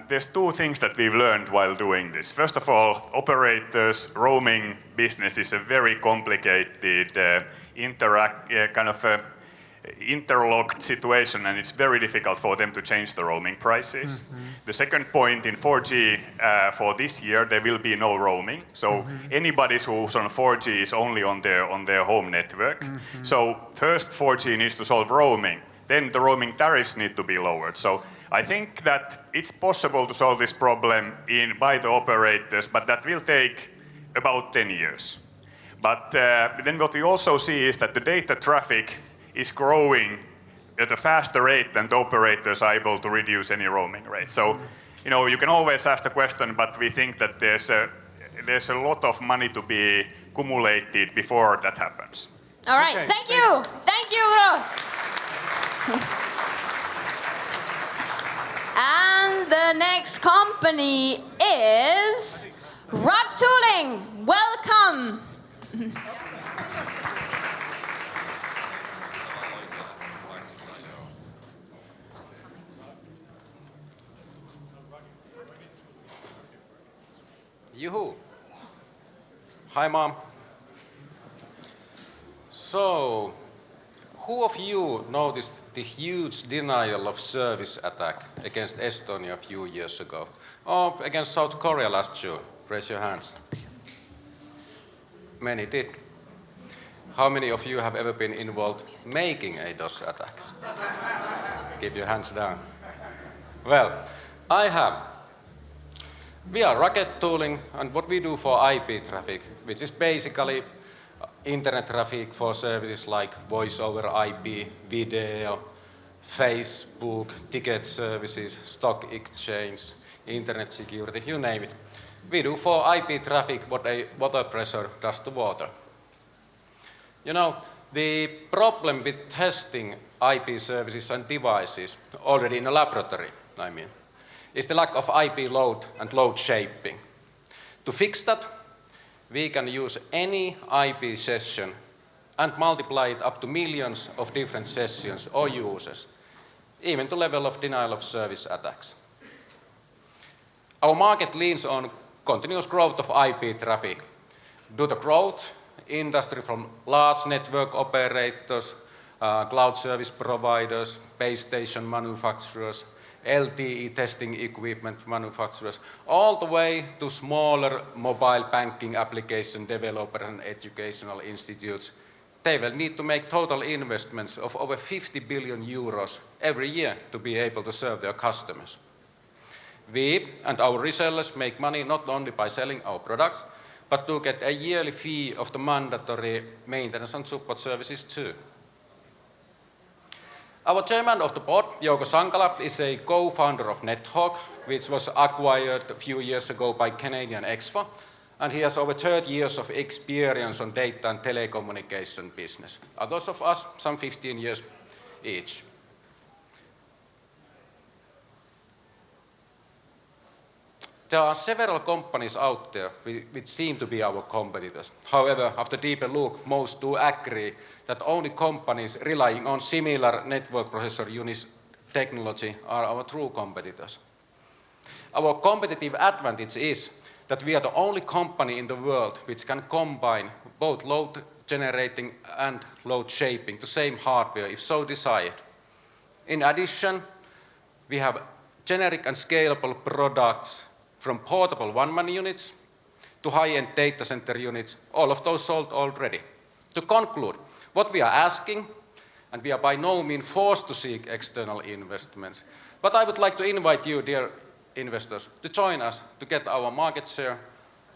There's two things that we've learned while doing this. First of all, operators' roaming business is a very complicated, interlocked situation, and it's very difficult for them to change the roaming prices. Mm-hmm. The second point, in 4G for this year, there will be no roaming. So anybody who's on 4G is only on their home network. Mm-hmm. So first 4G needs to solve roaming. Then the roaming tariffs need to be lowered. So I think that it's possible to solve this problem by the operators, but that will take about 10 years. But then what we also see is that the data traffic is growing at a faster rate than the operators are able to reduce any roaming rate. So, you can always ask the question, but we think that there's a lot of money to be accumulated before that happens. All right, okay. Thank you. Thank you, Ross. And the next company is Rod Tooling. Welcome. Yoo-hoo. Hi, Mom. So, who of you noticed the huge denial of service attack against Estonia a few years ago? Or against South Korea last June? Raise your hands. Many did. How many of you have ever been involved making a DOS attack? Keep your hands down. Well, I have. We are Rocket Tooling, and what we do for IP traffic, which is basically internet traffic for services like voice over IP, video, Facebook, ticket services, stock exchange, internet security, you name it. We do for IP traffic what a water pressure does to water. The problem with testing IP services and devices, already in a laboratory, is the lack of IP load and load shaping. To fix that, we can use any IP session and multiply it up to millions of different sessions or users, even to level of denial of service attacks. Our market leans on continuous growth of IP traffic. Due to growth, industry from large network operators, cloud service providers, base station manufacturers, LTE testing equipment manufacturers, all the way to smaller mobile banking application developers and educational institutes. They will need to make total investments of over 50 billion euros every year to be able to serve their customers. We and our resellers make money not only by selling our products, but to get a yearly fee of the mandatory maintenance and support services too. Our chairman of the board, Jouko Sankala, is a co-founder of NetHawk, which was acquired a few years ago by Canadian Exfa, and he has over 30 years of experience on data and telecommunication business. Others of us, some 15 years each. There are several companies out there which seem to be our competitors. However, after deeper look, most do agree that only companies relying on similar network processor units technology are our true competitors. Our competitive advantage is that we are the only company in the world which can combine both load generating and load shaping to same hardware if so desired. In addition, we have generic and scalable products from portable one-man units to high-end data center units, all of those sold already. To conclude, what we are asking, and we are by no means forced to seek external investments, but I would like to invite you, dear investors, to join us to get our market share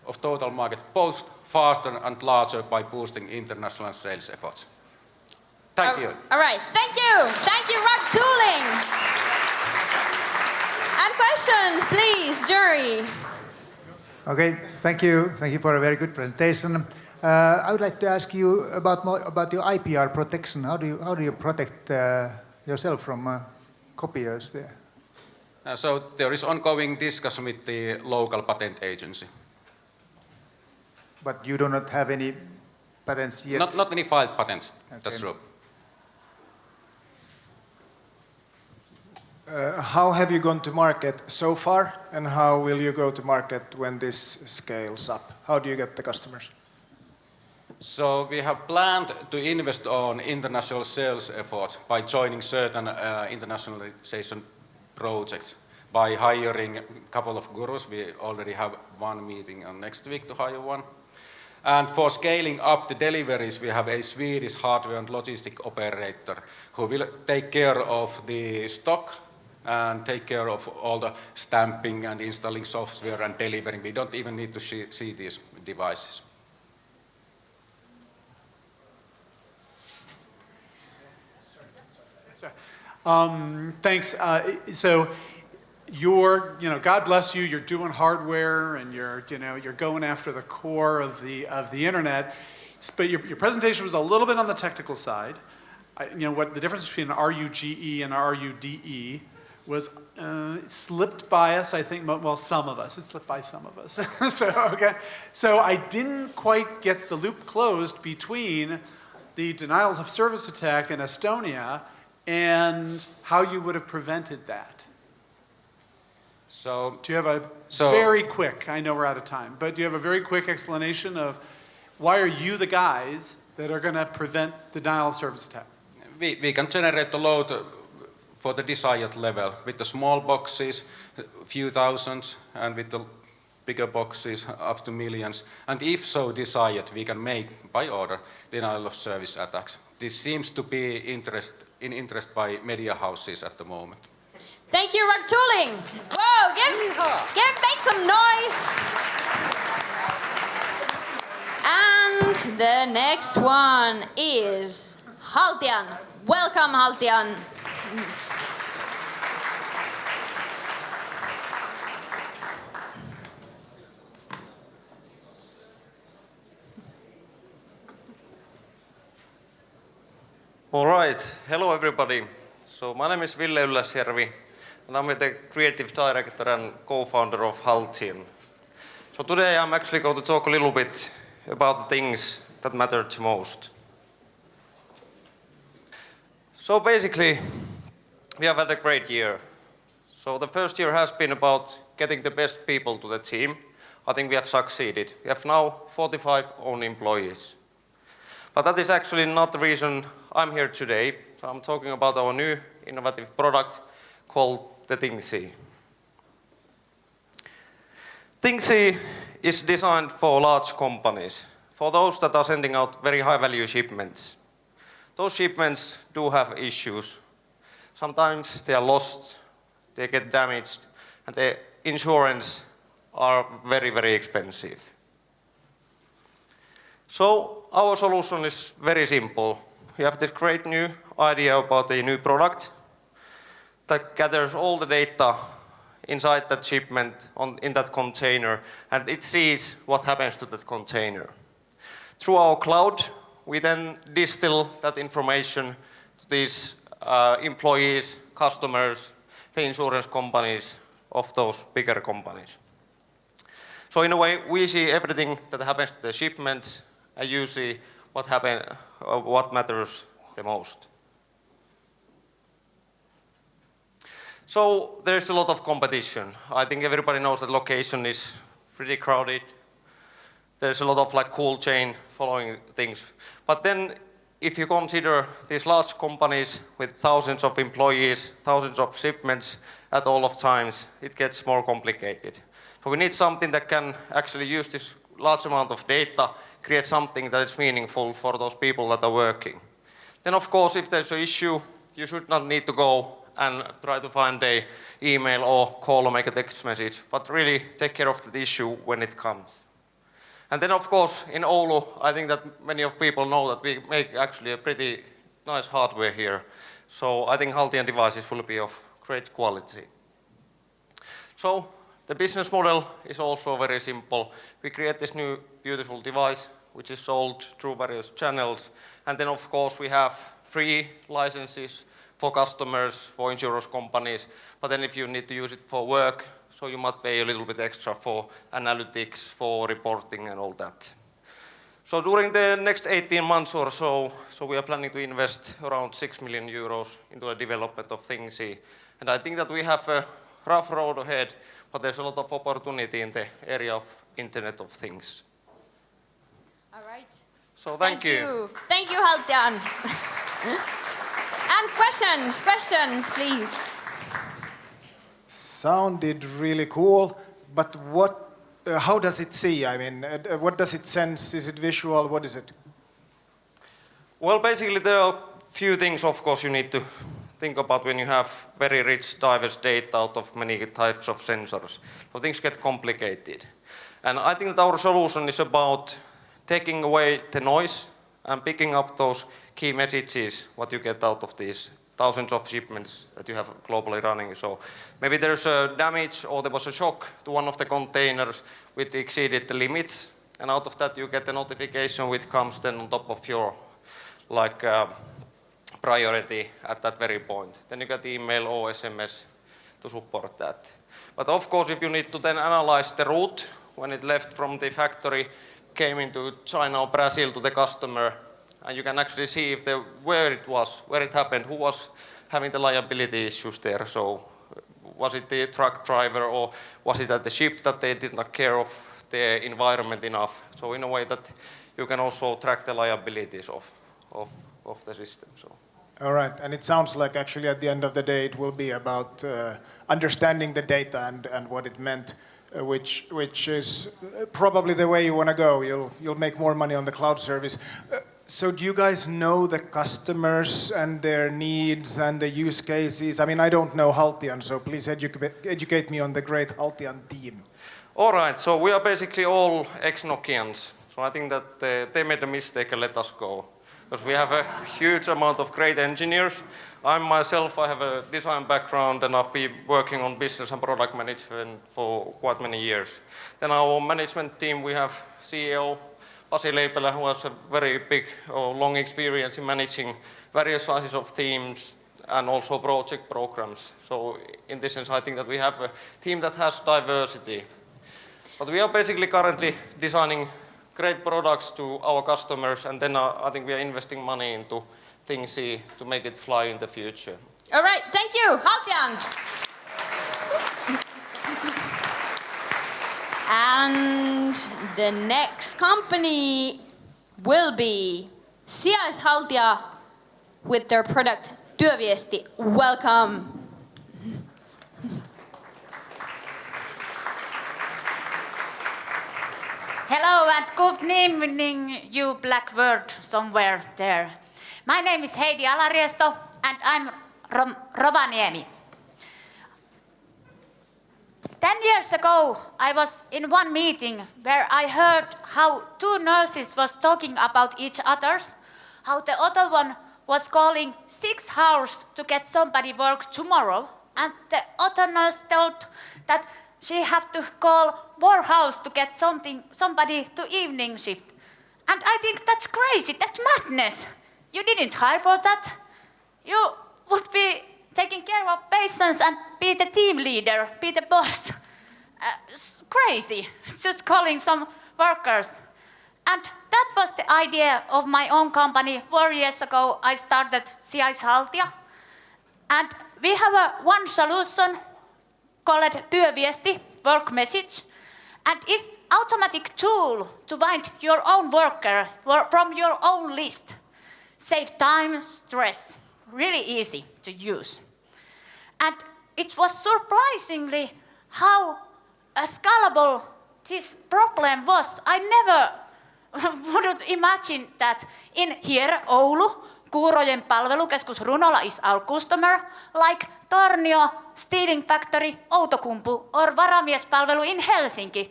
of total market both faster and larger by boosting international sales efforts. Thank you. All right, thank you. Thank you, Rock Tooling. And questions, please, jury. Okay, thank you. Thank you for a very good presentation. I would like to ask you about your IPR protection. How do you protect yourself from copiers there? So there is ongoing discussion with the local patent agency. But you do not have any patents yet? Not any filed patents, okay. That's true. How have you gone to market so far, and how will you go to market when this scales up? How do you get the customers? So we have planned to invest on international sales efforts by joining certain internationalization projects, by hiring a couple of gurus. We already have one meeting on next week to hire one. And for scaling up the deliveries, we have a Swedish hardware and logistic operator who will take care of the stock and take care of all the stamping and installing software and delivering. We don't even need to see these devices. Thanks. So God bless you. You're doing hardware, and you're going after the core of the internet. But your presentation was a little bit on the technical side. What the difference between an RUGE and an RUDE was slipped by us. I think, well, some of us. It slipped by some of us. So I didn't quite get the loop closed between the denials of service attack in Estonia and how you would have prevented that. So, do you have a very quick, I know we're out of time, but do you have a very quick explanation of why are you the guys that are going to prevent denial of service attack? We can generate the load for the desired level with the small boxes, a few thousands, and with the bigger boxes up to millions. And if so desired, we can make, by order, denial of service attacks. This seems to be in interest by media houses at the moment. Thank you, Rock Tooling. Whoa, make some noise. And the next one is Haltian. Welcome, Haltian. All right, hello everybody. So my name is Ville Ylläsjärvi, and I'm the creative director and co-founder of Haltian. So today I'm actually going to talk a little bit about the things that matter the most. So basically, we have had a great year. So the first year has been about getting the best people to the team. I think we have succeeded. We have now 45 own employees. But that is actually not the reason I'm here today. So I'm talking about our new innovative product called the Thingsi. Thingsi is designed for large companies, for those that are sending out very high-value shipments. Those shipments do have issues. Sometimes they are lost, they get damaged, and the insurance are very, very expensive. So our solution is very simple. We have this great new idea about a new product that gathers all the data inside that shipment in that container, and it sees what happens to that container. Through our cloud, we then distill that information to these employees, customers, the insurance companies of those bigger companies. So in a way, we see everything that happens to the shipments, and you see what matters the most. So there's a lot of competition. I think everybody knows that location is pretty crowded. There's a lot of like cool chain following things. But then if you consider these large companies with thousands of employees, thousands of shipments at all of times, it gets more complicated. So we need something that can actually use this large amount of data, create something that is meaningful for those people that are working. Then of course, if there's an issue, you should not need to go and try to find an email or call or make a text message, but really take care of the issue when it comes. And then of course, in Oulu, I think that many of people know that we make actually a pretty nice hardware here. So I think Haltian devices will be of great quality. So the business model is also very simple. We create this new beautiful device, which is sold through various channels. And then of course, we have free licenses for customers, for insurance companies. But then if you need to use it for work, so you might pay a little bit extra for analytics, for reporting and all that. So during the next 18 months or so we are planning to invest around 6 million euros into the development of Thingsy. And I think that we have a rough road ahead, but there's a lot of opportunity in the area of Internet of Things. All right. So thank you. Thank you, Haltian. And questions, please. Sounded really cool, but how does it see? I mean, what does it sense? Is it visual? What is it? Well, basically there are few things, of course, you need to think about when you have very rich, diverse data out of many types of sensors. So things get complicated. And I think that our solution is about taking away the noise and picking up those key messages, what you get out of these thousands of shipments that you have globally running. So maybe there's a damage or there was a shock to one of the containers which exceeded the limits, and out of that you get a notification which comes then on top of your priority at that very point. Then you get email or SMS to support that. But of course, if you need to then analyze the route when it left from the factory, came into China or Brazil to the customer, and you can actually see where it was, where it happened, who was having the liability issues there. So was it the truck driver or was it at the ship that they did not care of the environment enough? So in a way that you can also track the liabilities of the system. So. All right, and it sounds like actually at the end of the day it will be about understanding the data and what it meant, which is probably the way you want to go. You'll make more money on the cloud service. So do you guys know the customers and their needs and the use cases? I mean, I don't know Haltian, so please educate me on the great Haltian team. All right, so we are basically all ex-Nokians. So I think that they made a mistake and let us go. Because we have a huge amount of great engineers. I have a design background and I've been working on business and product management for quite many years. Then our management team, we have CEO, Pasi Leipälä, who has a very big or long experience in managing various sizes of teams and also project programs. So in this sense, I think that we have a team that has diversity. But we are basically currently designing great products to our customers, and then I think we are investing money into Thingsy to make it fly in the future. All right, thank you, Haltian. And the next company will be Sijaishaltija with their product Työviesti. Welcome. Hello and good evening, you black bird somewhere there. My name is Heidi Alariesto and I'm from Rovaniemi. 10 years ago, I was in one meeting where I heard how two nurses was talking about each other, how the other one was calling 6 hours to get somebody work tomorrow, and the other nurse told that she have to call warehouse to get somebody to evening shift. And I think that's crazy, that's madness. You didn't hire for that. You would be taking care of patients and be the team leader, be the boss. crazy, just calling some workers. And that was the idea of my own company. 4 years ago, I started Sijaishaltija. And we have one solution called Työviesti, work message. And it's automatic tool to find your own worker from your own list. Save time, stress. Really easy to use. And it was surprisingly how scalable this problem was. I never wouldn't imagine that in here, Oulu, Kuurojen palvelukeskus Runola is our customer, like Tornio, Steeling Factory, Outokumpu, or Varamiespalvelu in Helsinki.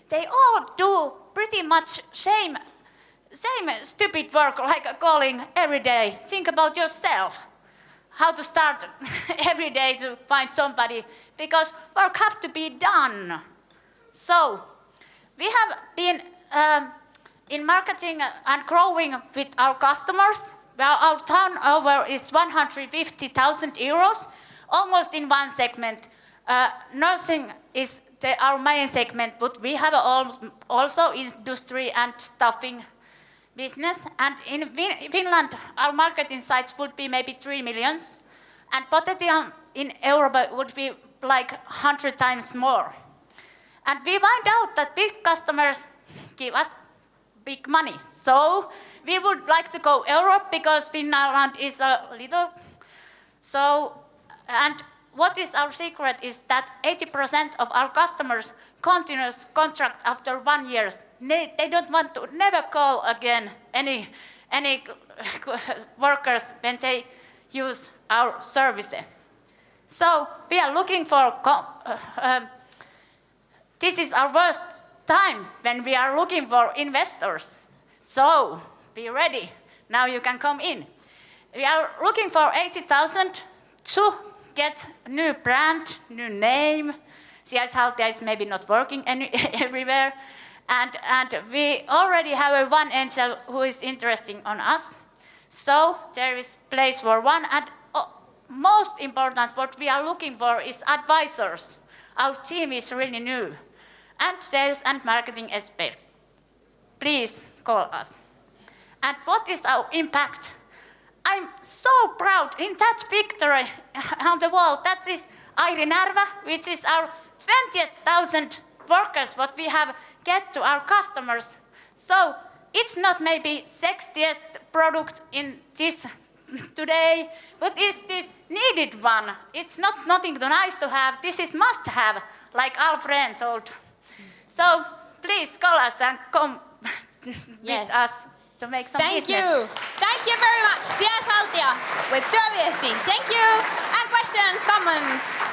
They all do pretty much same stupid work like calling every day. Think about yourself. How to start every day to find somebody, because work has to be done. So we have been in marketing and growing with our customers. Our turnover is 150,000 euros, almost in one segment. Nursing is our main segment, but we have also industry and staffing business. And in Finland, our marketing size would be maybe 3 million, and potential in Europe would be like 100 times more. And we find out that big customers give us big money. So we would like to go Europe because Finland is a little. So, and what is our secret is that 80% of our customers continuous contract after 1 year. They don't want to never call again any workers when they use our services. So we are looking for. This is our worst time when we are looking for investors. So be ready. Now you can come in. We are looking for 80,000 to get new brand, new name. Sijaishaltija is maybe not working everywhere. And we already have one angel who is interested on us. So there is place for one. And most important, what we are looking for is advisors. Our team is really new. And sales and marketing expert. Please call us. And what is our impact? I'm so proud in that picture on the wall. That is Airi Narva, which is our 20,000 workers what we have get to our customers. So it's not maybe 60th product in this today, but it's this needed one. It's not nothing nice to have. This is must have, like Alfred told. So please call us and come with us to make some business. Thank you very much. Sijaishaltija with Työviesti. Thank you. And questions, comments?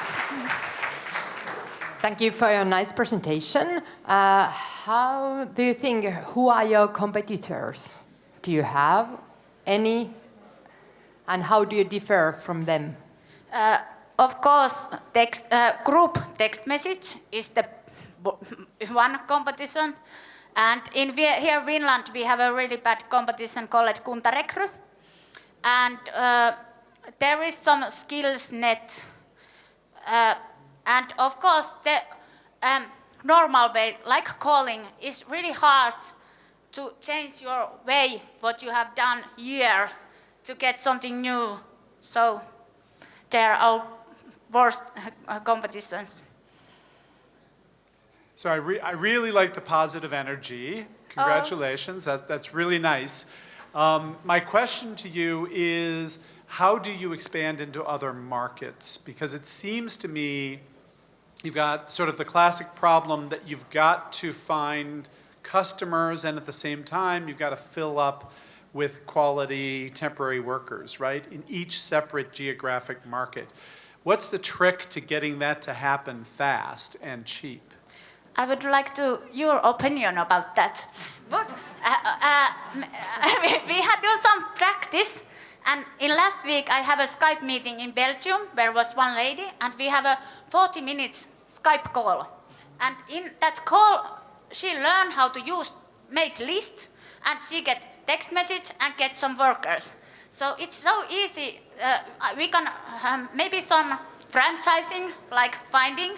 Thank you for your nice presentation. How do you think, who are your competitors? Do you have any? And how do you differ from them? Of course, group text message is the one competition. And here in Finland, we have a really bad competition called Kuntarekry. And there is some skills net. And of course, the normal way, like calling, is really hard to change your way, what you have done years, to get something new. So there are worst competitions. So I really like the positive energy. Congratulations, that's really nice. My question to you is, how do you expand into other markets? Because it seems to me you've got sort of the classic problem that you've got to find customers, and at the same time you've got to fill up with quality temporary workers, right? In each separate geographic market. What's the trick to getting that to happen fast and cheap? I would like your opinion about that. But we had done some practice, and in last week I have a Skype meeting in Belgium where was one lady, and we have a 40 minutes Skype call. And in that call, she learned how to make list, and she get text message and get some workers. So it's so easy. We can maybe some franchising, like finding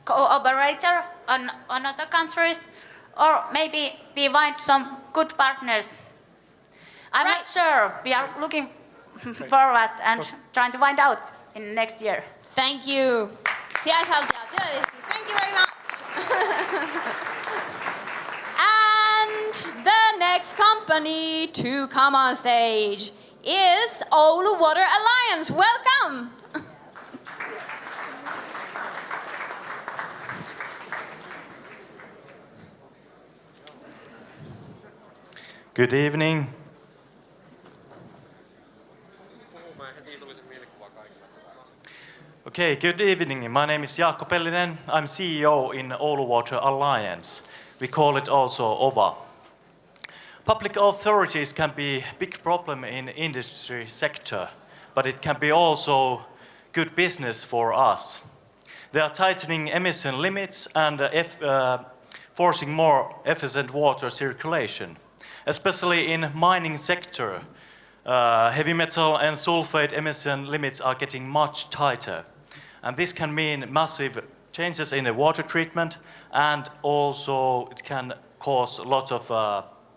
cooperator on other countries, or maybe we find some good partners. I'm not sure. We are looking forward and trying to find out in next year. Thank you. Sijaishaltija työllisti. Thank you very much. And the next company to come on stage is Oulu Water Alliance. Welcome. Good evening. Okay, good evening. My name is Jaakko Pellinen. I'm CEO in Oulu Water Alliance. We call it also OVA. Public authorities can be a big problem in industry sector, but it can be also good business for us. They are tightening emission limits and forcing more efficient water circulation. Especially in mining sector, heavy metal and sulfate emission limits are getting much tighter. And this can mean massive changes in the water treatment, and also it can cause a lot of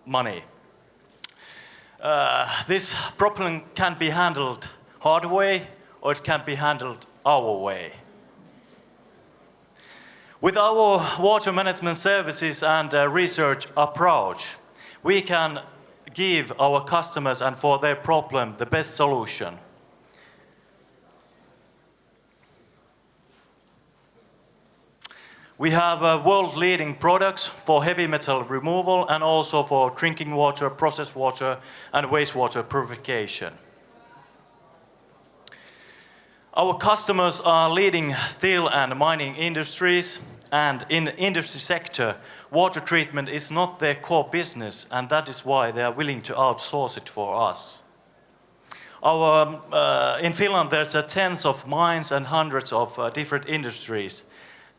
money. This problem can be handled hard way, or it can be handled our way. With our water management services and research approach, we can give our customers and for their problem the best solution. We have world-leading products for heavy metal removal and also for drinking water, processed water and wastewater purification. Our customers are leading steel and mining industries, and in the industry sector, water treatment is not their core business, and that is why they are willing to outsource it for us. In Finland, there's tens of mines and hundreds of different industries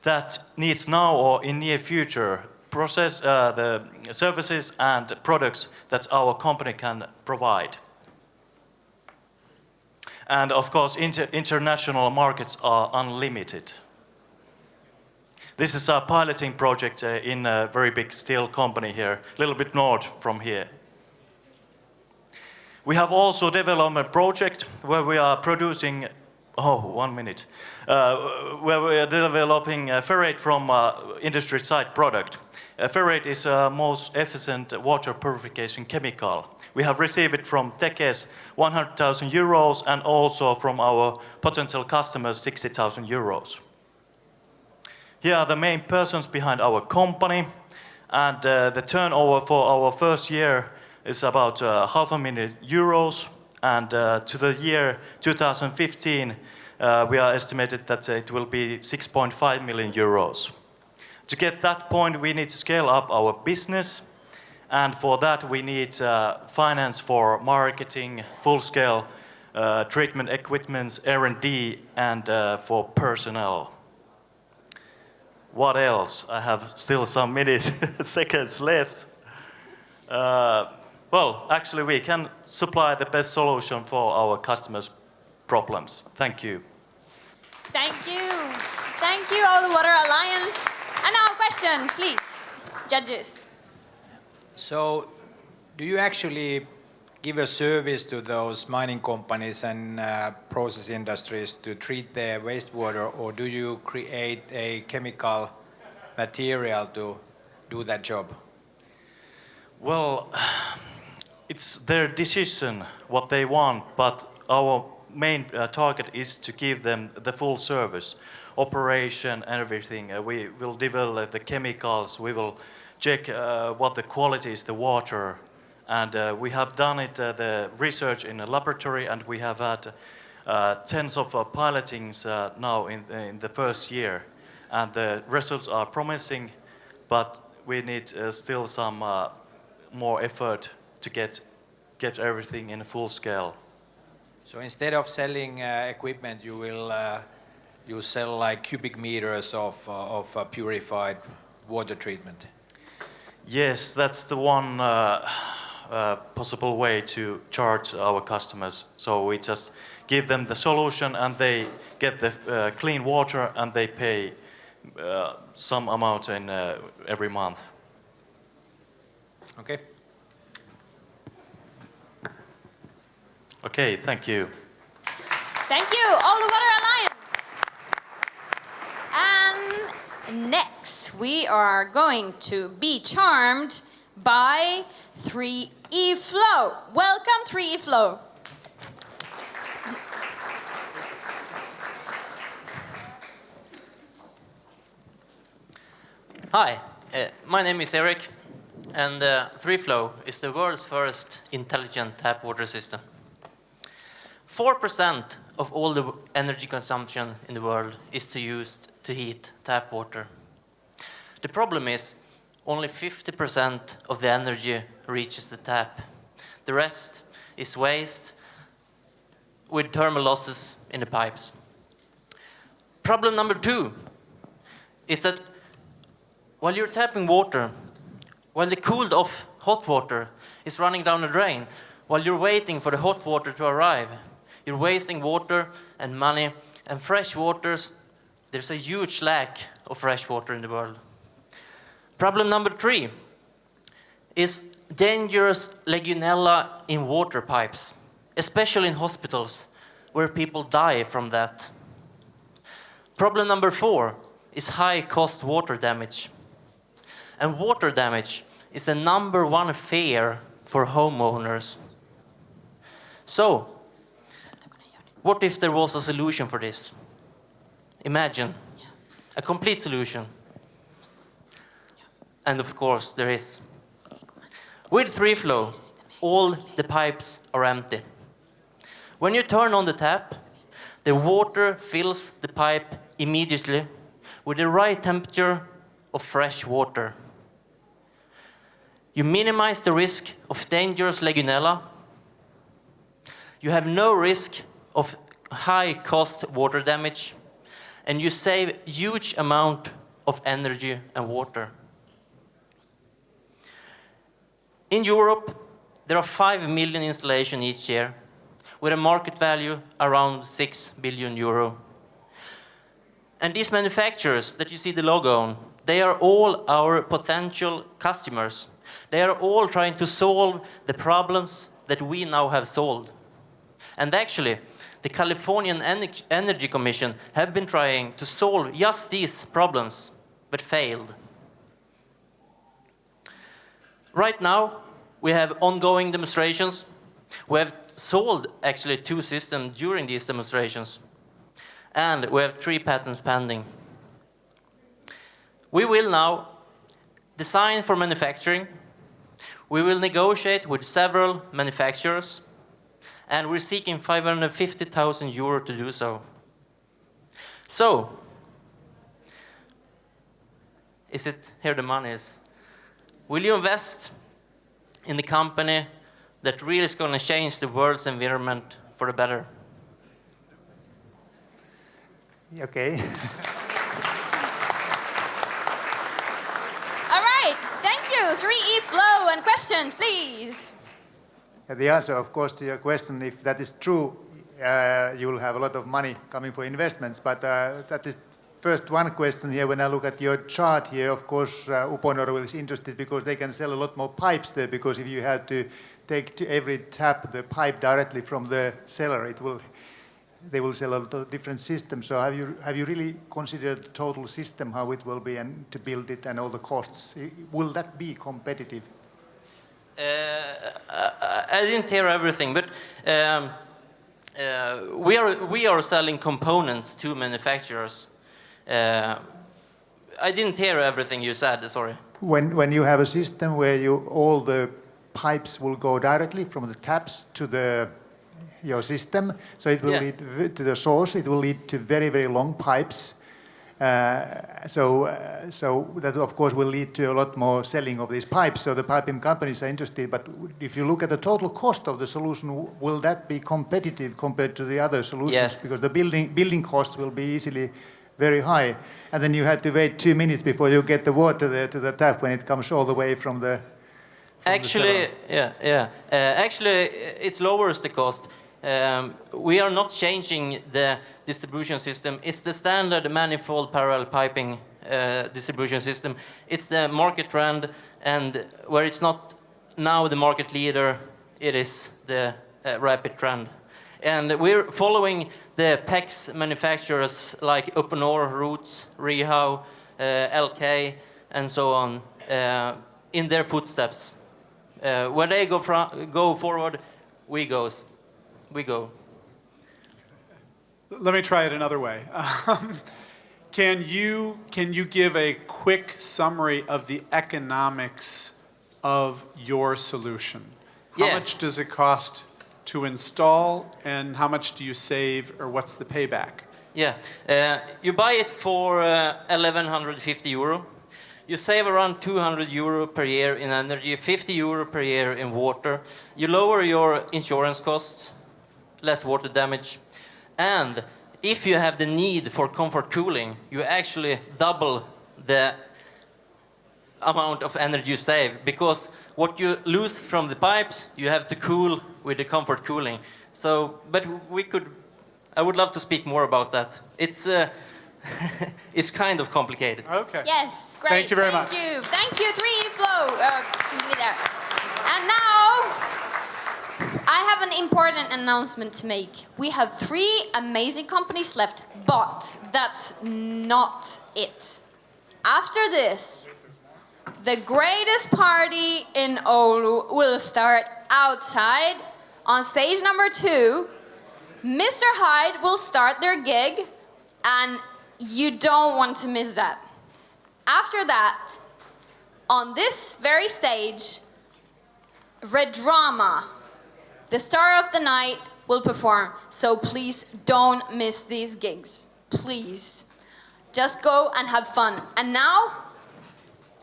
that needs now or in near future process the services and products that our company can provide. And of course, international markets are unlimited. This is a piloting project in a very big steel company here, a little bit north from here. We have also developed a project where we are producing, where we are developing ferrate from industry side product. Ferrate is a most efficient water purification chemical. We have received it from Tekes 100,000 euros and also from our potential customers 60,000 euros. Here are the main persons behind our company, and the turnover for our first year is about €500,000, and to the year 2015 we are estimated that it will be 6.5 million euros. To get that point, we need to scale up our business, and for that we need finance for marketing, full-scale treatment equipment, R&D, and for personnel. What else? I have still some seconds left. Well, actually we can supply the best solution for our customers' problems. Thank you. Thank you. Thank you, Oulu Water Alliance. And now questions, please. Judges. So, do you actually give a service to those mining companies and process industries to treat their wastewater, or do you create a chemical material to do that job? Well, it's their decision what they want, but our main target is to give them the full service, operation and everything. We will develop the chemicals, we will check what the quality is, the water, and we have done it, the research in a laboratory, and we have had tens of pilotings now in the first year, and the results are promising, but we need still some more effort to get everything in a full scale. So instead of selling equipment, you will you sell like cubic meters of purified water treatment? Yes, that's the one possible way to charge our customers. So we just give them the solution and they get the clean water and they pay some amount in every month. Okay. Okay, thank you. Thank you, Oulu Water Alliance. And next, we are going to be charmed by 3E Flow. Welcome, 3E Flow. Hi, my name is Eric, and 3Flow is the world's first intelligent tap water system. 4% of all the energy consumption in the world is used to heat tap water. The problem is only 50% of the energy reaches the tap. The rest is waste with thermal losses in the pipes. Problem number 2 is that while you're tapping water, while the cooled off hot water is running down the drain, while you're waiting for the hot water to arrive, you're wasting water and money and fresh waters. There's a huge lack of fresh water in the world. Problem number 3 is dangerous Legionella in water pipes, especially in hospitals where people die from that. Problem number 4 is high-cost water damage. And water damage is the #1 fear for homeowners. So, what if there was a solution for this? Imagine a complete solution. And of course, there is. With 3Flow, all the pipes are empty. When you turn on the tap, the water fills the pipe immediately with the right temperature of fresh water. You minimize the risk of dangerous Legionella. You have no risk of high-cost water damage, and you save huge amount of energy and water. In Europe, there are 5 million installations each year, with a market value around 6 billion euro. And these manufacturers that you see the logo on, they are all our potential customers. They are all trying to solve the problems that we now have solved. And actually, the Californian Energy Commission have been trying to solve just these problems, but failed. Right now, we have ongoing demonstrations. We have sold actually 2 systems during these demonstrations. And we have 3 patents pending. We will now design for manufacturing. We will negotiate with several manufacturers, and we're seeking 550,000 euro to do so. So, is it here the money is? Will you invest in the company that really is going to change the world's environment for the better? Okay. All right, thank you. 3E Flow, and questions, please. The answer, of course, to your question, if that is true, you will have a lot of money coming for investments. But that is first one question here. When I look at your chart here, of course, Uponor is interested because they can sell a lot more pipes there. Because if you have to take to every tap the pipe directly from the cellar, they will sell a lot of different systems. So have you really considered the total system, how it will be, and to build it, and all the costs? Will that be competitive? I didn't hear everything, but we are selling components to manufacturers. I didn't hear everything you said, sorry. When you have a system where all the pipes will go directly from the taps to your system, so it will lead to the source, it will lead to very, very long pipes. So that, of course, will lead to a lot more selling of these pipes. So the piping companies are interested. But if you look at the total cost of the solution, will that be competitive compared to the other solutions? Yes. Because the building cost will be easily very high. And then you have to wait 2 minutes before you get the water there to the tap when it comes all the way from the... Actually, actually, it lowers the cost. We are not changing the distribution system. It's the standard manifold parallel piping distribution system. It's the market trend, and where it's not now the market leader, it is the rapid trend. And we're following the PEX manufacturers like Uponor, Roots, Rehau, LK, and so on, in their footsteps. Where they go forward, we go. Let me try it another way. Can you give a quick summary of the economics of your solution? How much does it cost to install, and how much do you save, or what's the payback? Yeah, you buy it for 1,150 euro. You save around 200 euro per year in energy, 50 euro per year in water. You lower your insurance costs, less water damage. And if you have the need for comfort cooling, you actually double the amount of energy you save, because what you lose from the pipes, you have to cool with the comfort cooling. So, but I would love to speak more about that. It's it's kind of complicated. Okay. Yes, great. Thank you very much. Thank you, 3Flow. There. And now, I have an important announcement to make. We have 3 amazing companies left, but that's not it. After this, the greatest party in Oulu will start outside on stage number 2. Mr. Hyde will start their gig, and you don't want to miss that. After that, on this very stage, Red Drama, the star of the night, will perform. So please don't miss these gigs. Please. Just go and have fun. And now,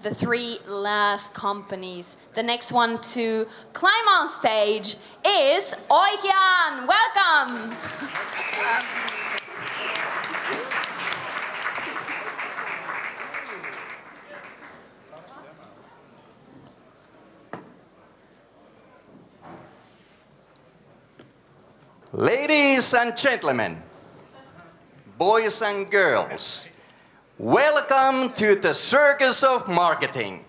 the 3 last companies. The next one to climb on stage is Oikean. Welcome. Ladies and gentlemen, boys and girls, welcome to the Circus of Marketing.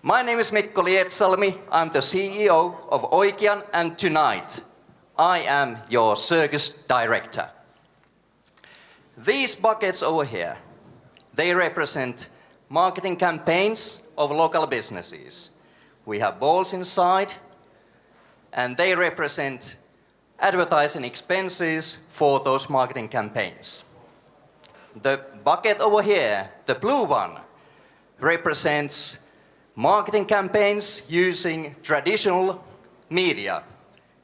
My name is Mikko Lietsalmi. I'm the CEO of Oikean, and tonight I am your circus director. These buckets over here, they represent marketing campaigns of local businesses. We have balls inside, and they represent advertising expenses for those marketing campaigns. The bucket over here, the blue one, represents marketing campaigns using traditional media,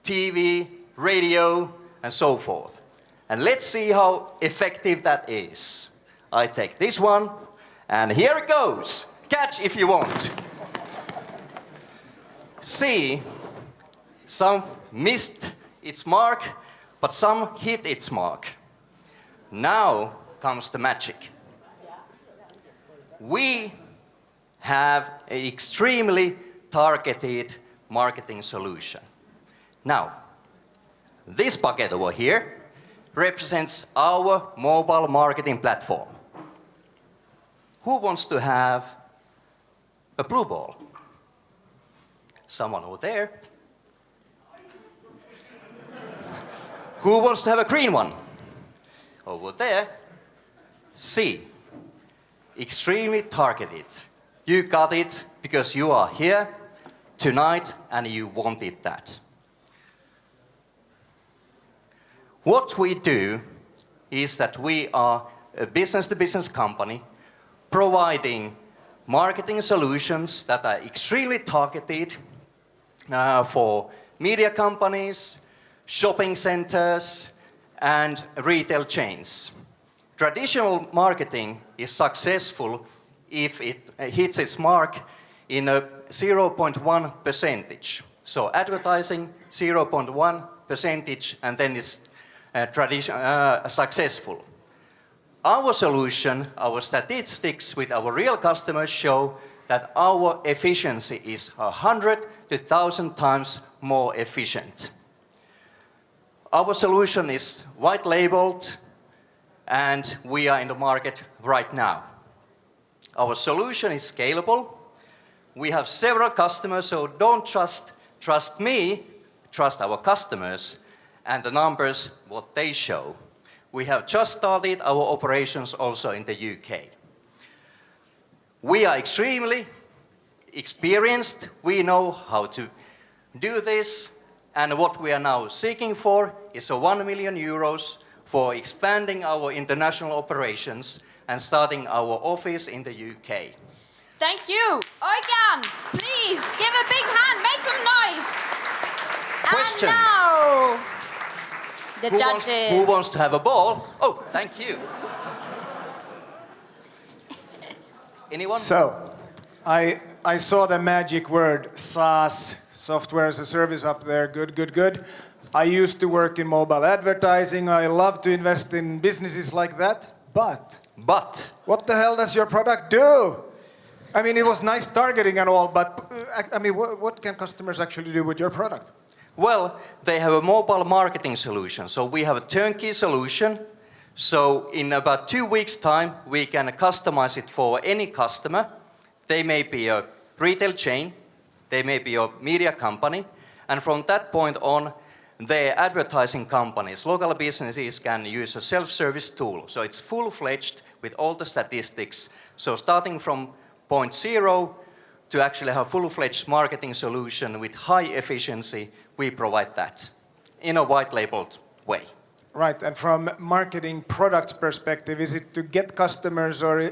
TV, radio, and so forth. And let's see how effective that is. I take this one, and here it goes. Catch if you want. See, some missed its mark, but some hit its mark. Now comes the magic. We have an extremely targeted marketing solution. Now, this bucket over here represents our mobile marketing platform. Who wants to have a blue ball? Someone over there. Who wants to have a green one? Over there. See, extremely targeted. You got it because you are here tonight and you wanted that. What we do is that we are a business-to-business company providing marketing solutions that are extremely targeted for media companies, shopping centers, and retail chains. Traditional marketing is successful if it hits its mark in a 0.1%. So advertising 0.1%, and then it's successful. Our solution, our statistics with our real customers show that our efficiency is 100 to 1,000 times more efficient. Our solution is white labeled, and we are in the market right now. Our solution is scalable. We have several customers, so don't just trust me, trust our customers and the numbers, what they show. We have just started our operations also in the UK. We are extremely experienced. We know how to do this, and what we are now seeking for is 1 million euros for expanding our international operations and starting our office in the UK. Thank you. Oigan, please give a big hand, make some noise. Questions? And now, the judges. Who wants to have a ball? Oh, thank you. Anyone? So, I saw the magic word SaaS, software as a service up there. Good, good, good. I used to work in mobile advertising. I love to invest in businesses like that. But what the hell does your product do? I mean, it was nice targeting and all, but I mean, what can customers actually do with your product? Well, they have a mobile marketing solution. So we have a turnkey solution. So in about 2 weeks' time, we can customize it for any customer. They may be a retail chain, they may be a media company, and from that point on, the advertising companies, local businesses can use a self-service tool. So it's full-fledged with all the statistics. So starting from point 0 to actually have full-fledged marketing solution with high efficiency, we provide that in a white-labeled way. Right, and from marketing products perspective, is it to get customers or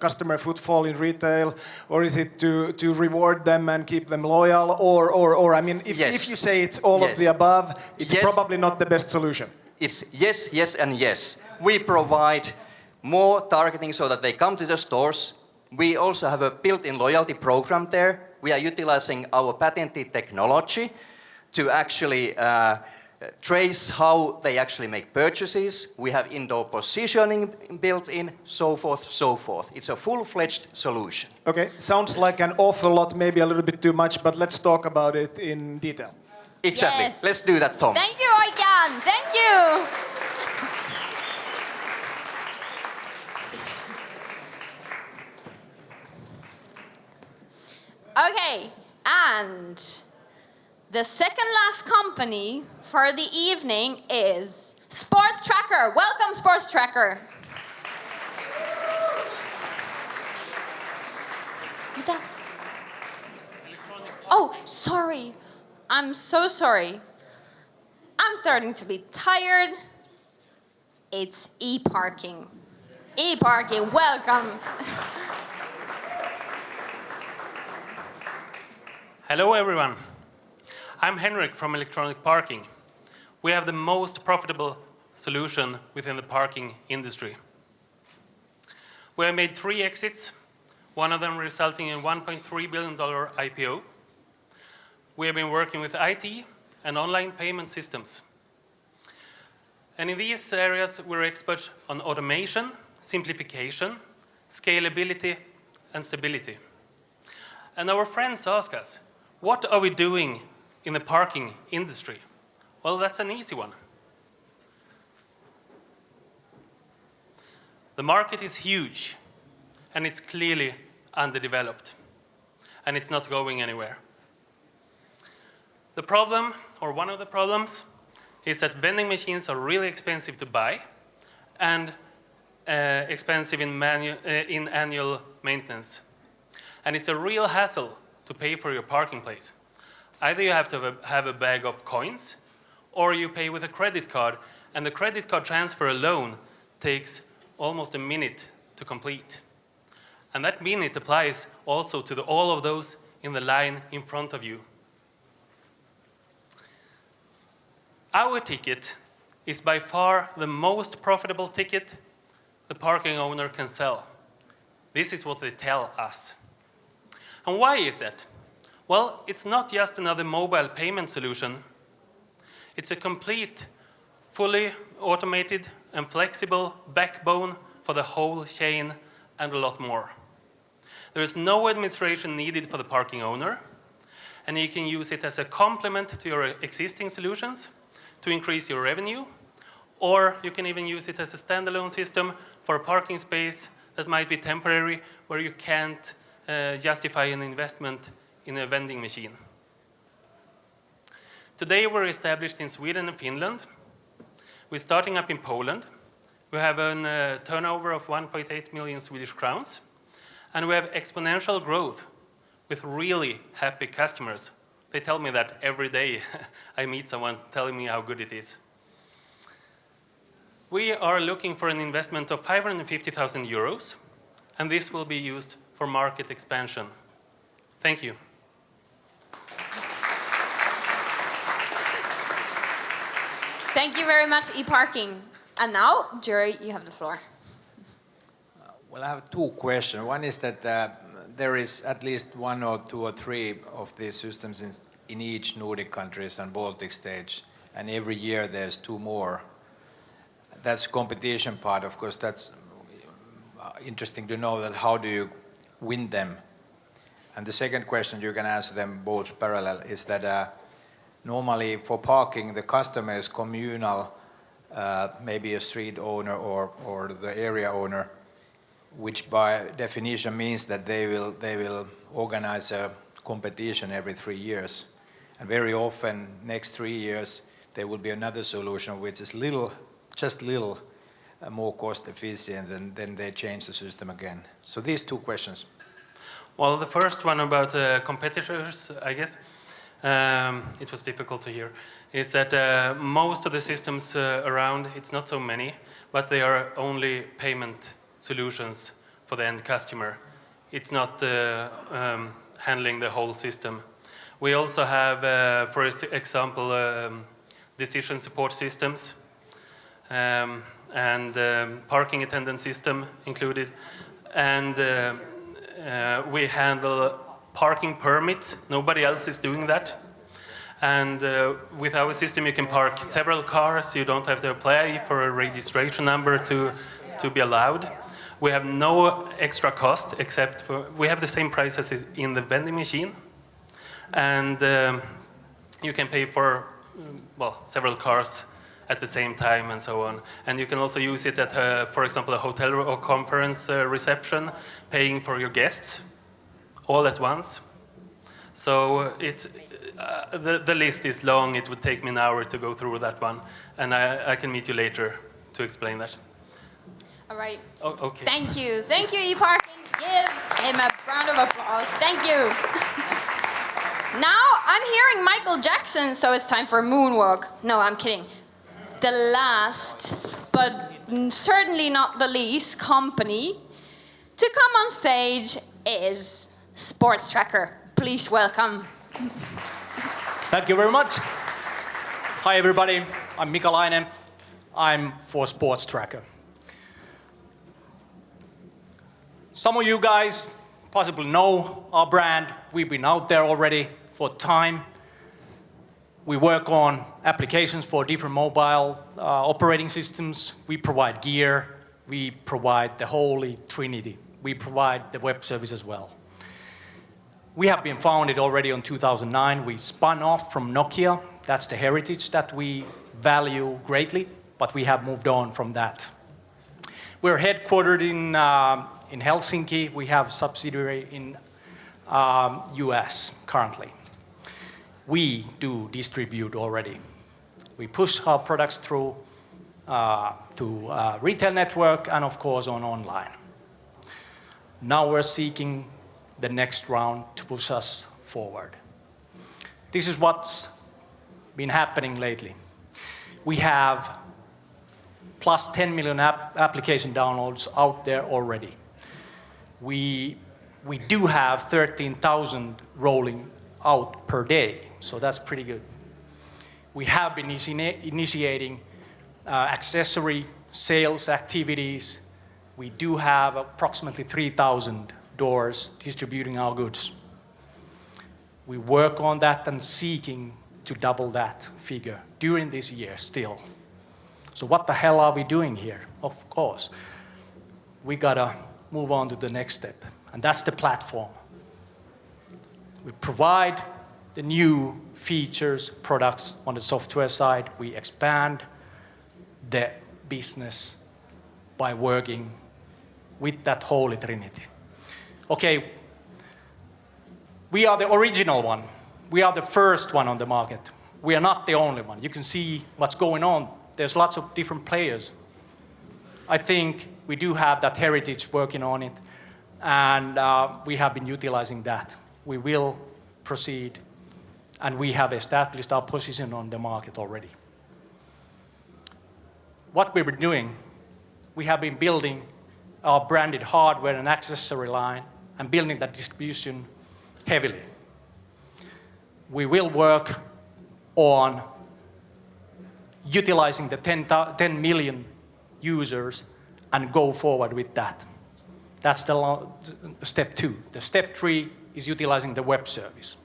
customer footfall in retail, or is it to reward them and keep them loyal, or I mean, if you say it's all of the above, it's probably not the best solution. It's yes, yes, and yes. We provide more targeting so that they come to the stores. We also have a built-in loyalty program there. We are utilizing our patented technology to actually trace how they actually make purchases. We have indoor positioning built in, so forth, so forth. It's a full-fledged solution. Okay, sounds like an awful lot, maybe a little bit too much, but let's talk about it in detail. Exactly. Yes. Let's do that, Tom. Thank you, Oigan. Thank you. Okay, and the second last company for the evening is Sports Tracker. Welcome, Sports Tracker. Oh, sorry. I'm so sorry. I'm starting to be tired. It's e-parking. E-parking, welcome. Hello, everyone. I'm Henrik from Electronic Parking. We have the most profitable solution within the parking industry. We have made 3 exits, one of them resulting in $1.3 billion IPO. We have been working with IT and online payment systems. And in these areas, we're experts on automation, simplification, scalability, and stability. And our friends ask us, what are we doing in the parking industry? Well, that's an easy one. The market is huge, and it's clearly underdeveloped, and it's not going anywhere. The problem, or one of the problems, is that vending machines are really expensive to buy and expensive in annual maintenance. And it's a real hassle to pay for your parking place. Either you have to have a bag of coins, or you pay with a credit card, and the credit card transfer alone takes almost a minute to complete. And that minute applies also to all of those in the line in front of you. Our ticket is by far the most profitable ticket the parking owner can sell. This is what they tell us. And why is that? Well, it's not just another mobile payment solution. It's a complete, fully automated and flexible backbone for the whole chain and a lot more. There is no administration needed for the parking owner, and you can use it as a complement to your existing solutions to increase your revenue, or you can even use it as a standalone system for a parking space that might be temporary, where you can't justify an investment in a vending machine. Today we're established in Sweden and Finland. We're starting up in Poland. We have a turnover of 1.8 million Swedish crowns. And we have exponential growth with really happy customers. They tell me that every day I meet someone telling me how good it is. We are looking for an investment of 550,000 euros, and this will be used for market expansion. Thank you. Thank you very much, eParking. And now, Jerry, you have the floor. Well, I have two questions. One is that there is at least one or two or three of these systems in each Nordic countries and Baltic states, and every year there's two more. That's competition part, of course. That's interesting to know that how do you win them. And the second question, you can answer them both parallel, is that normally for parking the customer is communal, maybe a street owner or the area owner, which by definition means that they will organize a competition every 3 years. And very often, next 3 years, there will be another solution which is just little more cost efficient, and then they change the system again. So these two questions. Well, the first one about competitors, I guess, it was difficult to hear, is that most of the systems around, it's not so many, but they are only payment solutions for the end customer. It's not handling the whole system. We also have, for example, decision support systems and parking attendant system included. And we handle parking permits. Nobody else is doing that. And with our system, you can park several cars. You don't have to apply for a registration number to be allowed. We have no extra cost except for, we have the same price as in the vending machine. And you can pay for, well, several cars at the same time and so on. And you can also use it at, for example, a hotel or conference reception, paying for your guests all at once. So it's, the list is long. It would take me an hour to go through that one. And I can meet you later to explain that. All right. Oh, okay. Thank you. Thank you, eParking. Give him a round of applause. Thank you. Now I'm hearing Michael Jackson, so it's time for a moonwalk. No, I'm kidding. The last, but certainly not the least, company to come on stage is Sports Tracker. Please welcome. Thank you very much. Hi everybody, I'm Mika Laine. I'm for Sports Tracker. Some of you guys possibly know our brand. We've been out there already for time. We work on applications for different mobile operating systems. We provide gear. We provide the Holy Trinity. We provide the web service as well. We have been founded already in 2009. We spun off from Nokia. That's the heritage that we value greatly, but we have moved on from that. We're headquartered in Helsinki. We have a subsidiary in US currently. We do distribute already. We push our products through to retail network and of course on online. Now we're seeking the next round to push us forward. This is what's been happening lately. We have plus 10 million application downloads out there already. We do have 13,000 rolling out per day, so that's pretty good. We have been initiating accessory sales activities. We do have approximately 3,000 doors distributing our goods. We work on that and seeking to double that figure during this year still. So what the hell are we doing here? Of course, we gotta move on to the next step, and that's the platform. We provide the new features, products on the software side. We expand the business by working with that holy trinity. Okay, we are the original one. We are the first one on the market. We are not the only one. You can see what's going on. There's lots of different players. I think we do have that heritage working on it, and we have been utilizing that. We will proceed, and we have established our position on the market already. What we've been doing, we have been building our branded hardware and accessory line and building that distribution heavily. We will work on utilizing the 10 million users and go forward with that. That's the step 2. The step 3 is utilizing the web service.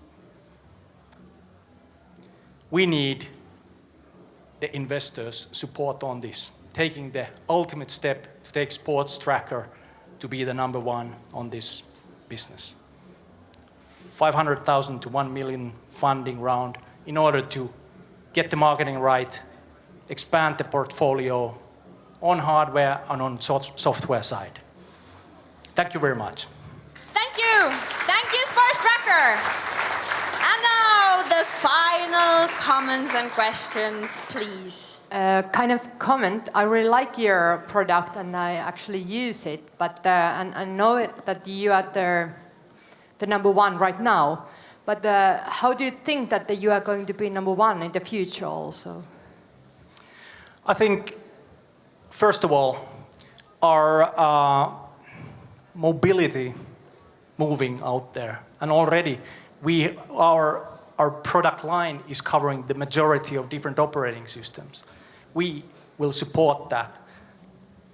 We need the investors' support on this, taking the ultimate step to take Sports Tracker to be the number 1 on this business. 500,000 to 1 million funding round in order to get the marketing right, expand the portfolio on hardware and on software side. Thank you very much. Thank you. Thank you, Sports Tracker. And now the final comments and questions, please. Kind of comment. I really like your product and I actually use it, but and I know that you are the number 1 right now. But how do you think that you are going to be number 1 in the future also? I think, first of all, our mobility moving out there, and already our product line is covering the majority of different operating systems. We will support that,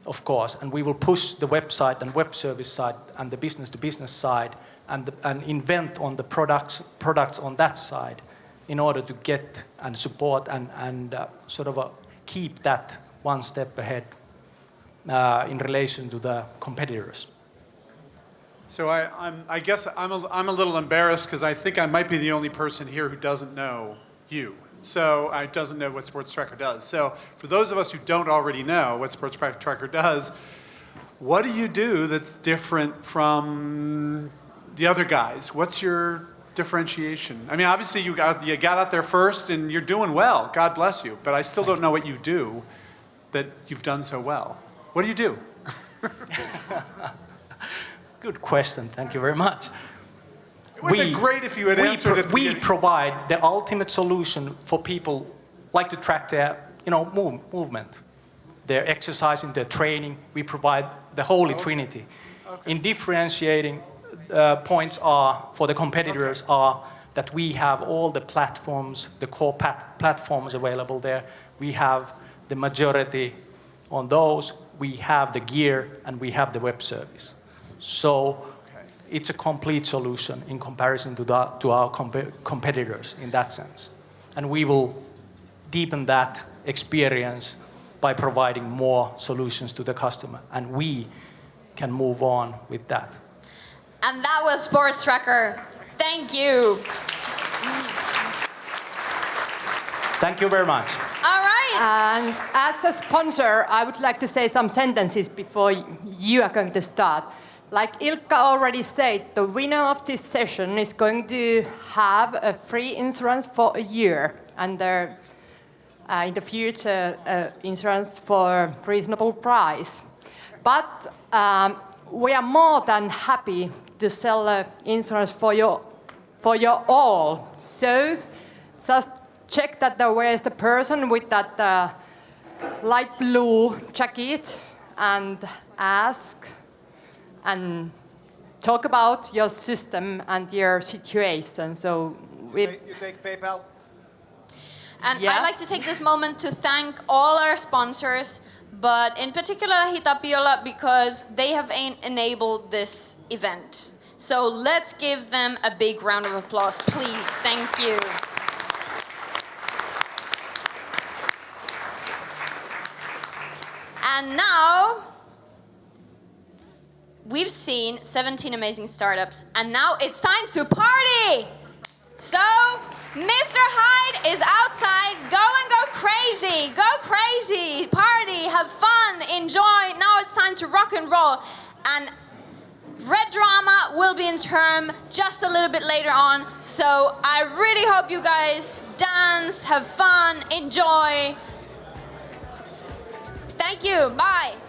of course, and we will push the website and web service side and the business-to-business side and invent on the products on that side in order to get and support and sort of keep that one step ahead in relation to the competitors. So I guess I'm a little embarrassed because I think I might be the only person here who doesn't know you. So I doesn't know what Sports Tracker does. So for those of us who don't already know what Sports Tracker does, what do you do that's different from the other guys? What's your differentiation? I mean, obviously you got out there first and you're doing well. God bless you. But I still don't know what you do that you've done so well. What do you do? Good question. Thank you very much. It would have been great if you had answered it. We provide the ultimate solution for people like to track their movement, their exercising, their training. We provide the holy trinity. Okay. In differentiating points are for the competitors are that we have all the platforms, the core platforms available there. We have the majority on those. We have the gear and we have the web service. So it's a complete solution in comparison to our competitors in that sense. And we will deepen that experience by providing more solutions to the customer. And we can move on with that. And that was Sports Tracker. Thank you. Thank you very much. All right. And as a sponsor, I would like to say some sentences before you are going to start. Like Ilkka already said, the winner of this session is going to have a free insurance for a year, and in the future, insurance for reasonable price. But we are more than happy to sell insurance for your all. So just check that where is the person with that light blue jacket and ask and talk about your system and your situation. So you take PayPal? And I'd like to take this moment to thank all our sponsors, but in particular LähiTapiola, because they have enabled this event. So let's give them a big round of applause, please. Thank you. And now, we've seen 17 amazing startups, and now it's time to party! So, Mr. Hyde is outside. Go and go crazy. Go crazy. Party. Have fun. Enjoy. Now it's time rock and roll. And Red Drama will be in term just a little bit later on. So I really hope you guys dance, have fun, enjoy. Thank you. Bye.